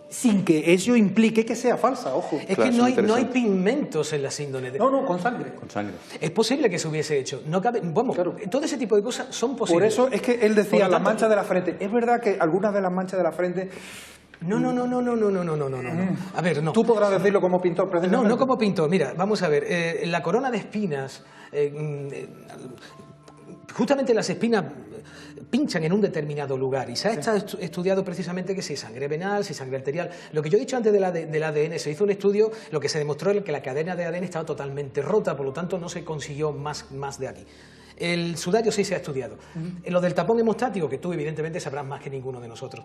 sin que ello implique que sea falsa, ojo? Es claro, que no hay pigmentos en la síndrome. No, con sangre. Con sangre. Es posible que se hubiese hecho. No cabe, vamos, claro. Todo ese tipo de cosas son posibles. Por eso es que él decía la mancha de la frente. Es verdad que algunas de las manchas de la frente... No. A ver, no. Tú podrás decirlo como pintor, precisamente. No como pintor. Mira, vamos a ver. La corona de espinas... justamente las espinas pinchan en un determinado lugar y se ha estudiado precisamente que si sangre venal, si sangre arterial. Lo que yo he dicho antes del ADN, se hizo un estudio, lo que se demostró es que la cadena de ADN estaba totalmente rota, por lo tanto no se consiguió más de aquí. El sudario sí se ha estudiado. Lo del tapón hemostático, que tú evidentemente sabrás más que ninguno de nosotros.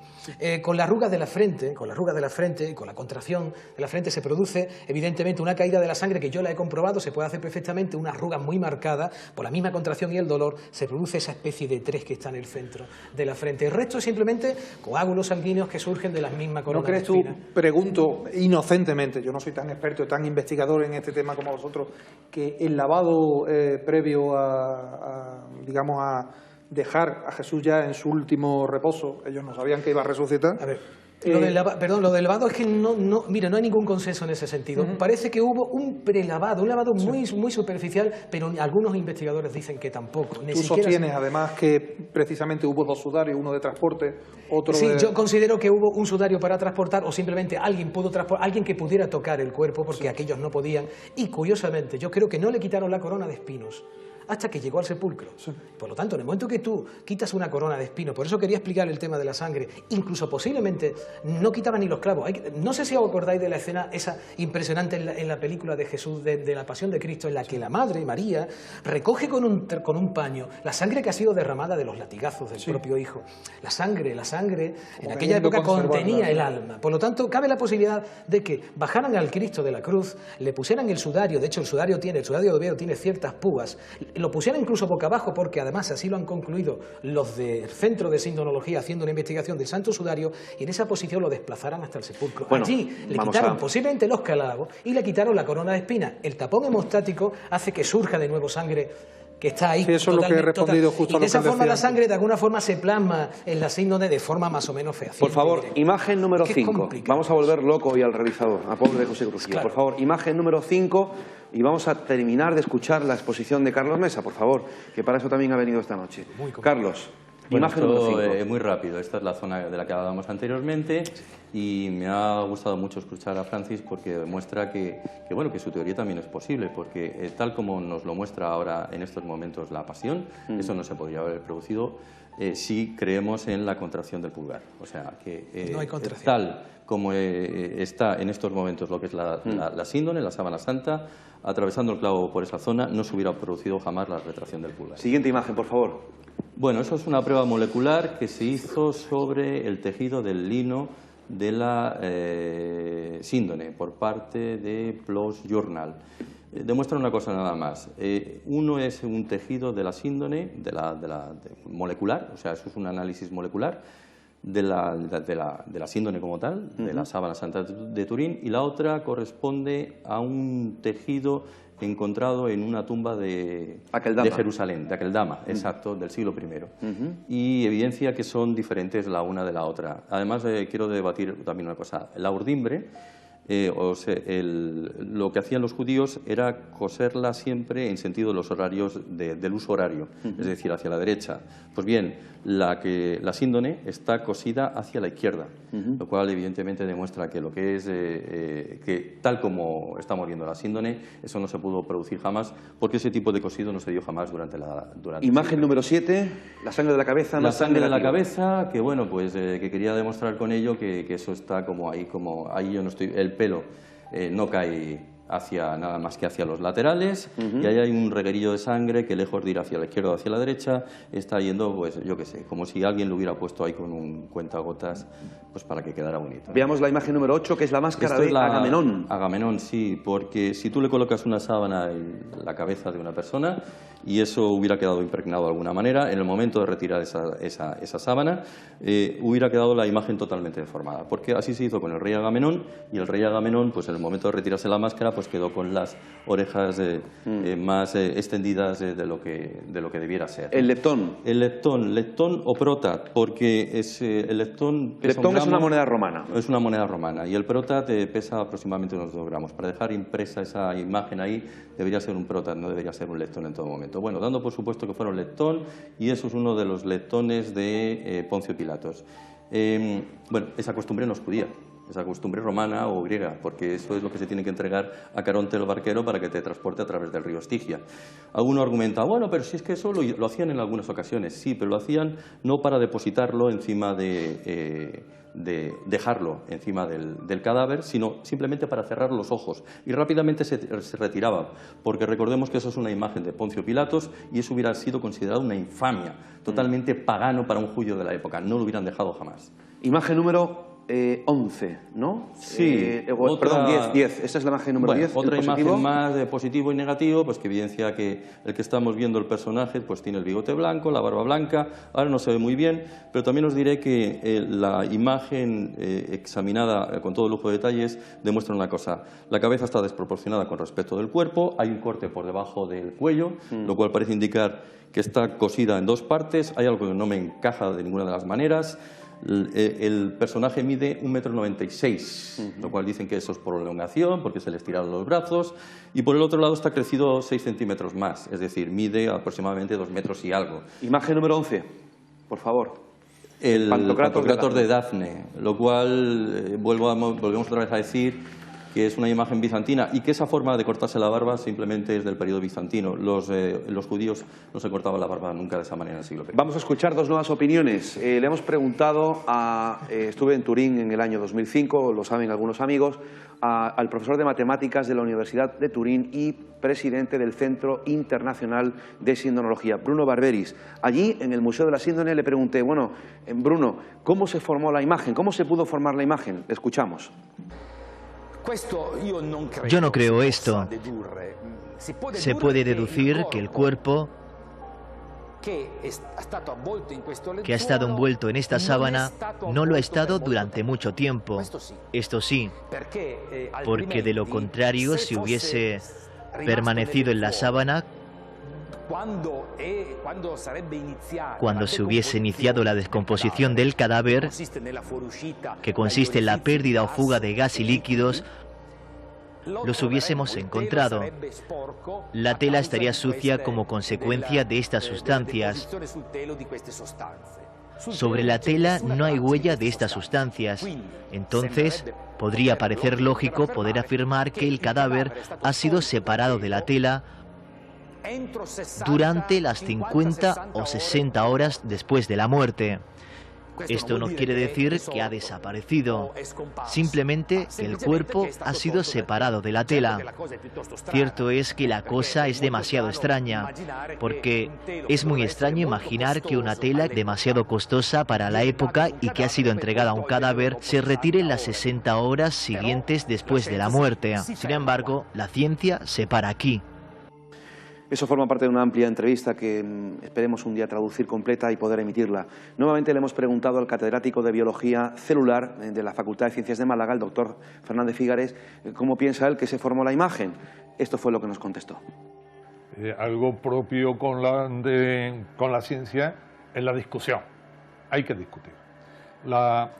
Con las arrugas de la frente, y con la contracción de la frente se produce evidentemente una caída de la sangre, que yo la he comprobado, se puede hacer perfectamente una arruga muy marcada, por la misma contracción y el dolor, se produce esa especie de 3 que está en el centro de la frente. El resto es simplemente coágulos sanguíneos que surgen de la misma corona. ¿No crees tú, pregunto inocentemente, yo no soy tan experto, tan investigador en este tema como vosotros, que el lavado previo a dejar a Jesús ya en su último reposo, ellos no sabían que iba a resucitar? A ver, lo del lavado es que no hay ningún consenso en ese sentido. Parece que hubo un prelavado, un lavado muy superficial, pero algunos investigadores dicen que tampoco. Tú sostienes además que precisamente hubo 2 sudarios, uno de transporte, otro de... Yo considero que hubo un sudario para transportar, o simplemente alguien que pudiera tocar el cuerpo, porque aquellos no podían. Y curiosamente, yo creo que no le quitaron la corona de espinos hasta que llegó al sepulcro. Por lo tanto, en el momento que tú quitas una corona de espino, por eso quería explicar el tema de la sangre, incluso posiblemente no quitaban ni los clavos. No sé si os acordáis de la escena esa impresionante en la película de Jesús, de la Pasión de Cristo, en la que la madre, María, recoge con un paño la sangre que ha sido derramada de los latigazos del propio hijo. La sangre en aquella época contenía el alma. Por lo tanto, cabe la posibilidad de que bajaran al Cristo de la cruz, le pusieran el sudario, de hecho el sudario de Oviedo tiene ciertas púas, lo pusieran incluso boca abajo, porque además así lo han concluido los del Centro de Sindonología haciendo una investigación del Santo Sudario, y en esa posición lo desplazaran hasta el sepulcro. Bueno, allí le quitaron posiblemente los clavos y le quitaron la corona de espinas. El tapón hemostático hace que surja de nuevo sangre que está ahí. Sí, eso es lo que he respondido justo a lo que y de esa forma decía la sangre de alguna forma se plasma en la síndrome de forma más o menos fehaciente. Por favor, imagen número 5. Vamos a volver loco hoy al realizador, a pobre de José Crujillo. Claro. Por favor, imagen número 5 y vamos a terminar de escuchar la exposición de Carlos Mesa, por favor, que para eso también ha venido esta noche. Carlos, bueno, imagen número 5. Muy rápido, esta es la zona de la que hablábamos anteriormente y me ha gustado mucho escuchar a Francis porque demuestra que su teoría también es posible, porque tal como nos lo muestra ahora en estos momentos la pasión, eso no se podría haber producido si creemos en la contracción del pulgar. O sea, que no hay contracción. Tal como está en estos momentos lo que es la síndone, la sábana santa, atravesando el clavo por esa zona, no se hubiera producido jamás la retracción del pulgar. Siguiente imagen, por favor. Bueno, eso es una prueba molecular que se hizo sobre el tejido del lino de la síndone por parte de PLOS Journal. Demuestra una cosa nada más. Uno es un tejido de la síndone, molecular, o sea, eso es un análisis molecular de la síndone como tal, de la sábana santa de Turín, y la otra corresponde a un tejido encontrado en una tumba de Jerusalén, de Akeldama, exacto, del siglo I. Y evidencia que son diferentes la una de la otra. Además, quiero debatir también una cosa. La urdimbre, lo que hacían los judíos era coserla siempre en sentido de los horarios del uso horario, es decir, hacia la derecha. Pues bien, la síndone está cosida hacia la izquierda, lo cual evidentemente demuestra que lo que es, que tal como estamos viendo la síndone, eso no se pudo producir jamás, porque ese tipo de cosido no se dio jamás durante Imagen número 7, la sangre de la cabeza. La sangre de la cabeza, que bueno, pues que quería demostrar con ello que eso está como ahí yo no estoy, el pelo no cae hacia nada más que hacia los laterales, y ahí hay un reguerillo de sangre que lejos de ir hacia la izquierda o hacia la derecha está yendo, pues yo qué sé, como si alguien lo hubiera puesto ahí con un cuentagotas, pues para que quedara bonito. Veamos la imagen número 8, que es la máscara de Agamenón. Agamenón, sí, porque si tú le colocas una sábana en la cabeza de una persona y eso hubiera quedado impregnado de alguna manera, en el momento de retirar esa sábana hubiera quedado la imagen totalmente deformada, porque así se hizo con el rey Agamenón, y el rey Agamenón, pues en el momento de retirarse la máscara, pues quedó con las orejas más extendidas de lo que debiera ser. El leptón. El leptón o protat, porque el leptón pesa leptón es una moneda romana. Es una moneda romana, y el protat pesa aproximadamente unos 2 gramos. Para dejar impresa esa imagen ahí, debería ser un protat, no debería ser un leptón en todo momento. Bueno, dando por supuesto que fueron leptón, y eso es uno de los leptones de Poncio Pilatos. Bueno, esa costumbre no es judía, esa costumbre romana o griega, porque eso es lo que se tiene que entregar a Caronte el barquero para que te transporte a través del río Estigia. Alguno argumenta, bueno, pero si es que eso lo hacían en algunas ocasiones, sí, pero lo hacían no para depositarlo encima dejarlo encima del cadáver, sino simplemente para cerrar los ojos, y rápidamente se retiraba, porque recordemos que eso es una imagen de Poncio Pilatos y eso hubiera sido considerado una infamia, totalmente pagano para un judío de la época, no lo hubieran dejado jamás. Imagen número 11, ¿no? Sí. Perdón, 10. Esta es la imagen número 10. Otra imagen más de positivo y negativo, pues que evidencia que el que estamos viendo el personaje pues tiene el bigote blanco, la barba blanca, ahora no se ve muy bien, pero también os diré que la imagen examinada con todo lujo de detalles demuestra una cosa: la cabeza está desproporcionada con respecto del cuerpo, hay un corte por debajo del cuello, lo cual parece indicar que está cosida en 2 partes, hay algo que no me encaja de ninguna de las maneras. El personaje mide 1,96 m, lo cual dicen que eso es por elongación, porque se le estiraron los brazos, y por el otro lado está crecido 6 centímetros más, es decir, mide aproximadamente 2 metros y algo. Imagen número 11, por favor. El Pantocrator de Dafne, lo cual volvemos otra vez a decir que es una imagen bizantina y que esa forma de cortarse la barba simplemente es del periodo bizantino. Los judíos no se cortaban la barba nunca de esa manera en el siglo XX. Vamos a escuchar dos nuevas opiniones. Le hemos preguntado estuve en Turín en el año 2005, lo saben algunos amigos, al profesor de matemáticas de la Universidad de Turín y presidente del Centro Internacional de Sindonología, Bruno Barberis. Allí, en el Museo de la Síndone, le pregunté, bueno, Bruno, ¿cómo se formó la imagen? ¿Cómo se pudo formar la imagen? Le escuchamos. Yo no creo esto. Se puede deducir que el cuerpo que ha estado envuelto en esta sábana no lo ha estado durante mucho tiempo. Esto sí, porque de lo contrario, si hubiese permanecido en la sábana, cuando se hubiese iniciado la descomposición del cadáver, que consiste en la pérdida o fuga de gas y líquidos, los hubiésemos encontrado. La tela estaría sucia como consecuencia de estas sustancias. Sobre la tela no hay huella de estas sustancias. Entonces, podría parecer lógico poder afirmar que el cadáver ha sido separado de la tela durante las 50 o 60 horas después de la muerte. Esto no quiere decir que ha desaparecido, simplemente que el cuerpo ha sido separado de la tela. Cierto es que la cosa es demasiado extraña, porque es muy extraño imaginar que una tela demasiado costosa para la época y que ha sido entregada a un cadáver se retire en las 60 horas siguientes después de la muerte. Sin embargo, la ciencia se para aquí. Eso forma parte de una amplia entrevista que esperemos un día traducir completa y poder emitirla. Nuevamente le hemos preguntado al catedrático de Biología Celular de la Facultad de Ciencias de Málaga, el doctor Fernández Figares, cómo piensa él que se formó la imagen. Esto fue lo que nos contestó. Algo propio con la ciencia es la discusión. Hay que discutir. La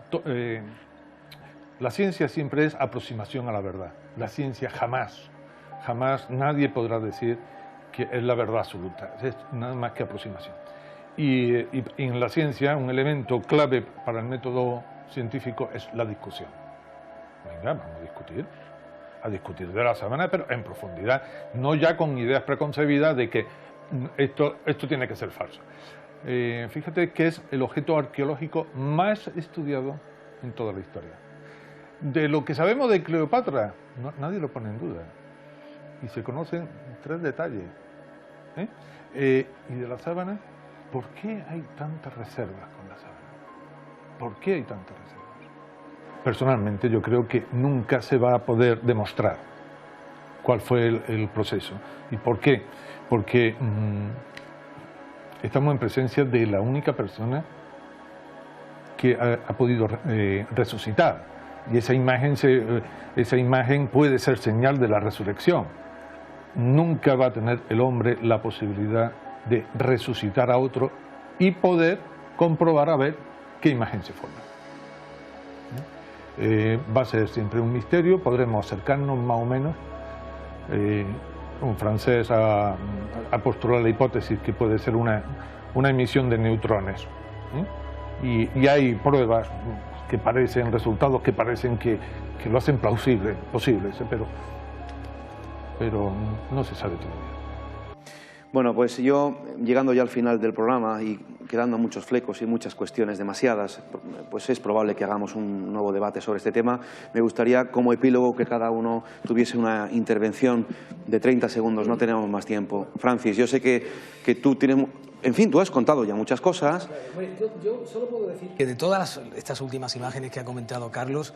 ciencia siempre es aproximación a la verdad. La ciencia jamás nadie podrá decir que es la verdad absoluta, es nada más que aproximación. Y en la ciencia un elemento clave para el método científico es la discusión. Venga, vamos a discutir de la sábana, pero en profundidad, no ya con ideas preconcebidas de que esto tiene que ser falso. Fíjate que es el objeto arqueológico más estudiado en toda la historia. De lo que sabemos de Cleopatra, nadie lo pone en duda. Y se conocen 3 detalles. Y de la sábana, ¿por qué hay tantas reservas con la sábana? ¿Por qué hay tantas reservas? Personalmente yo creo que nunca se va a poder demostrar cuál fue el proceso. ¿Y por qué? Porque estamos en presencia de la única persona que ha podido resucitar. Y esa imagen puede ser señal de la resurrección. Nunca va a tener el hombre la posibilidad de resucitar a otro y poder comprobar a ver qué imagen se forma. Va a ser siempre un misterio, podremos acercarnos más o menos. Un francés ha postulado la hipótesis que puede ser una emisión de neutrones. Y hay pruebas que parecen, resultados que parecen que lo hacen posibles, pero no se sabe todavía. Bueno, pues yo, llegando ya al final del programa y quedando muchos flecos y muchas cuestiones demasiadas, pues es probable que hagamos un nuevo debate sobre este tema. Me gustaría, como epílogo, que cada uno tuviese una intervención de 30 segundos, no tenemos más tiempo. Francis, yo sé que tú tienes... En fin, tú has contado ya muchas cosas. Yo solo puedo decir que de todas estas últimas imágenes que ha comentado Carlos,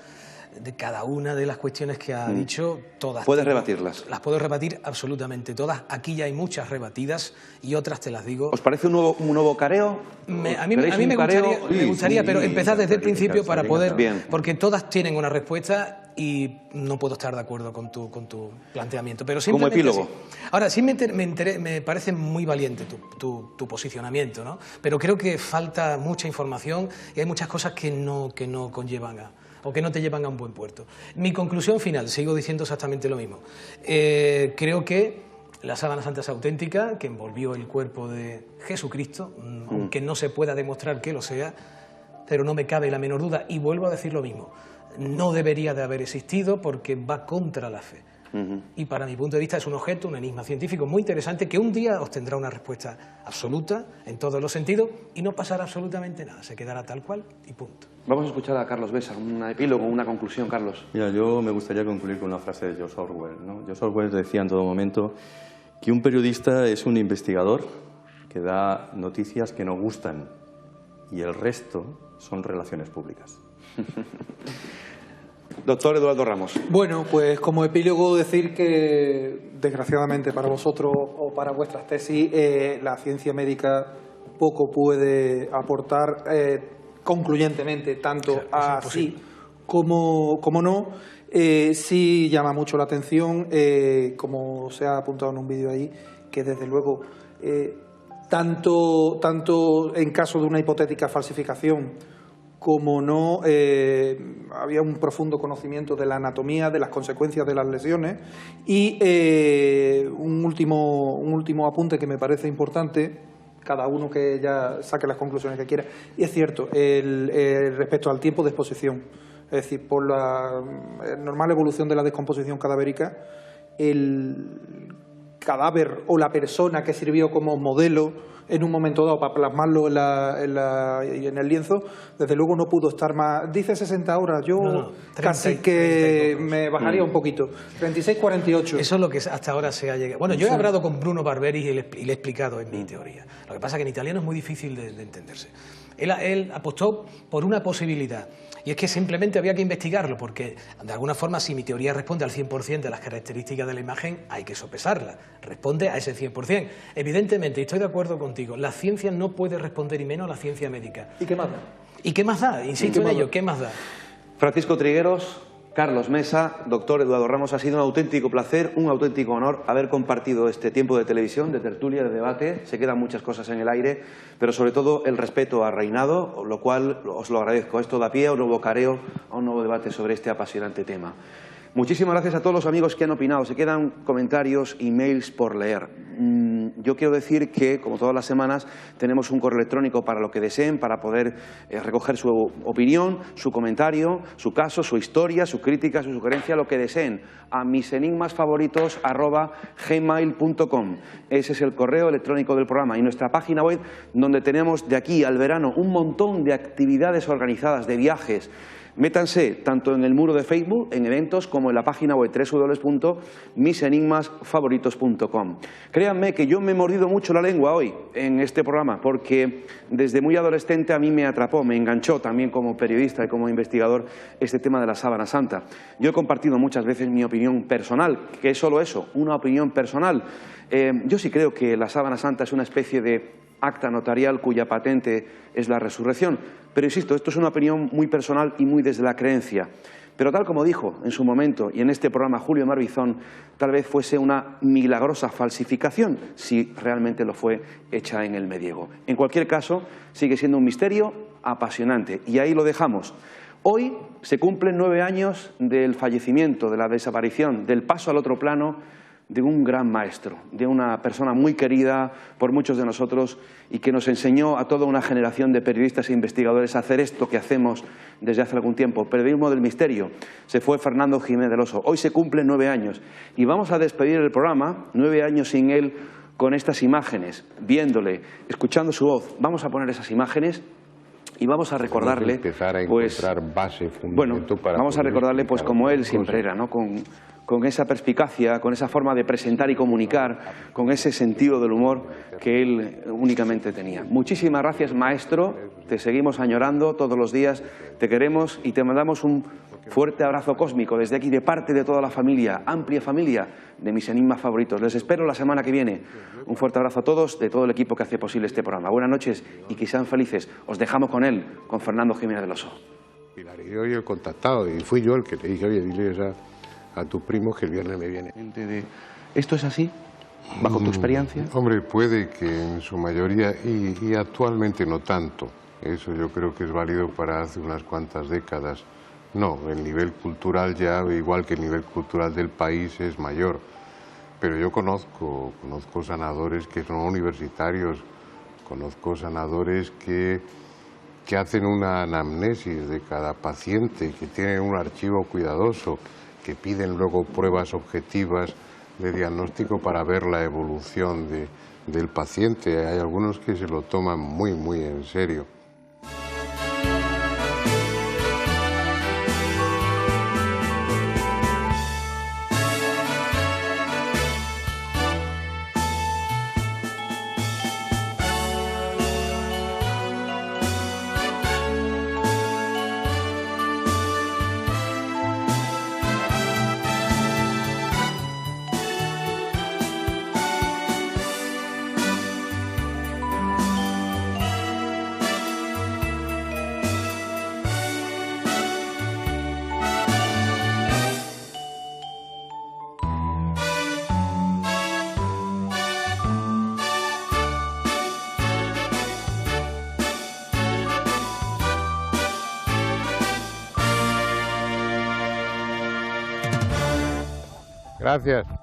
de cada una de las cuestiones que ha dicho, todas... ¿Puedes rebatirlas? Las puedo rebatir absolutamente todas. Aquí ya hay muchas rebatidas y otras te las digo. ¿Os parece un nuevo careo? A mí me gustaría, pero empezar desde el principio para poder... Bien. Porque todas tienen una respuesta y no puedo estar de acuerdo con tu planteamiento. Pero como epílogo. Ahora, sí me parece muy valiente tu posicionamiento, ¿no? Pero creo que falta mucha información y hay muchas cosas que no conllevan o que no te llevan a un buen puerto. Mi conclusión final, sigo diciendo exactamente lo mismo. Creo que la sábana santa es auténtica, que envolvió el cuerpo de Jesucristo, aunque no se pueda demostrar que lo sea, pero no me cabe la menor duda, y vuelvo a decir lo mismo. no debería de haber existido porque va contra la fe. Y para mi punto de vista es un objeto, un enigma científico muy interesante que un día obtendrá una respuesta absoluta en todos los sentidos y no pasará absolutamente nada, se quedará tal cual y punto. Vamos a escuchar a Carlos Besa, un epílogo, una conclusión, Carlos. Mira, yo me gustaría concluir con una frase de George Orwell, ¿no? George Orwell decía en todo momento que un periodista es un investigador que da noticias que no gustan y el resto son relaciones públicas. Doctor Eduardo Ramos. Bueno, pues como epílogo decir que, desgraciadamente para vosotros o para vuestras tesis, la ciencia médica poco puede aportar concluyentemente, tanto a sí como no. Sí llama mucho la atención, como se ha apuntado en un vídeo ahí, que desde luego, tanto en caso de una hipotética falsificación como no, había un profundo conocimiento de la anatomía, de las consecuencias de las lesiones. Y un último apunte que me parece importante, cada uno que ya saque las conclusiones que quiera, y es cierto, respecto al tiempo de exposición. Es decir, por la normal evolución de la descomposición cadavérica, el cadáver o la persona que sirvió como modelo en un momento dado para plasmarlo en el lienzo, desde luego no pudo estar más. Dice 60 horas, yo 30, casi que 30 me bajaría un poquito. 36, 48. Eso es lo que hasta ahora se ha llegado. Bueno, yo he hablado con Bruno Barberis y le he explicado en mi teoría. Lo que pasa es que en italiano es muy difícil de entenderse. Él apostó por una posibilidad. Y es que simplemente había que investigarlo, porque de alguna forma si mi teoría responde al 100% de las características de la imagen, hay que sopesarla. Responde a ese 100%. Evidentemente, y estoy de acuerdo contigo, la ciencia no puede responder, y menos la ciencia médica. ¿Y qué más da? ¿Y qué más da? Insisto en ello, ¿qué más da? Francisco Trigueros, Carlos Mesa, doctor Eduardo Ramos, ha sido un auténtico placer, un auténtico honor haber compartido este tiempo de televisión, de tertulia, de debate. Se quedan muchas cosas en el aire, pero sobre todo el respeto ha reinado, lo cual os lo agradezco. Esto da pie a un nuevo careo, a un nuevo debate sobre este apasionante tema. Muchísimas gracias a todos los amigos que han opinado. Se quedan comentarios, emails por leer. Yo quiero decir que, como todas las semanas, tenemos un correo electrónico para lo que deseen, para poder recoger su opinión, su comentario, su caso, su historia, su crítica, su sugerencia, lo que deseen, a misenigmasfavoritos@gmail.com. Ese es el correo electrónico del programa y nuestra página web, donde tenemos de aquí al verano un montón de actividades organizadas, de viajes. Métanse tanto en el muro de Facebook, en eventos, como en la página web www.misenigmasfavoritos.com. Créanme que yo me he mordido mucho la lengua hoy en este programa, porque desde muy adolescente a mí me atrapó, me enganchó también como periodista y como investigador este tema de la sábana santa. Yo he compartido muchas veces mi opinión personal, que es solo eso, una opinión personal. Yo sí creo que la sábana santa es una especie de acta notarial cuya patente es la resurrección. Pero insisto, esto es una opinión muy personal y muy desde la creencia. Pero tal como dijo en su momento y en este programa Julio Marbizón, tal vez fuese una milagrosa falsificación, si realmente lo fue hecha en el medievo. En cualquier caso, sigue siendo un misterio apasionante y ahí lo dejamos. Hoy se cumplen 9 años del fallecimiento, de la desaparición, del paso al otro plano de un gran maestro, de una persona muy querida por muchos de nosotros y que nos enseñó a toda una generación de periodistas e investigadores a hacer esto que hacemos desde hace algún tiempo, periodismo del misterio. Se fue Fernando Jiménez del Oso. Hoy se cumplen 9 años y vamos a despedir el programa, 9 años sin él, con estas imágenes, viéndole, escuchando su voz. Vamos a poner esas imágenes y vamos a recordarle, pues, vamos a recordarle pues como él siempre era, ¿no? Con esa perspicacia, con esa forma de presentar y comunicar, con ese sentido del humor que él únicamente tenía. Muchísimas gracias, maestro, te seguimos añorando todos los días, te queremos y te mandamos un fuerte abrazo cósmico desde aquí, de parte de toda la familia, amplia familia de mis enigmas favoritos. Les espero la semana que viene. Un fuerte abrazo a todos, de todo el equipo que hace posible este programa. Buenas noches y que sean felices. Os dejamos con él, con Fernando Jiménez del Oso. Pilar, y hoy he contactado y fui yo el que le dije, oye, dile a tus primos que el viernes me viene. ¿Esto es así? ¿Bajo tu experiencia? Hombre, puede que en su mayoría, y actualmente no tanto. Eso yo creo que es válido para hace unas cuantas décadas. No, el nivel cultural ya, igual que el nivel cultural del país, es mayor. Pero yo conozco sanadores que son universitarios, conozco sanadores que que hacen una anamnesis de cada paciente, que tienen un archivo cuidadoso, que piden luego pruebas objetivas de diagnóstico para ver la evolución del paciente. Hay algunos que se lo toman muy, muy en serio. Gracias.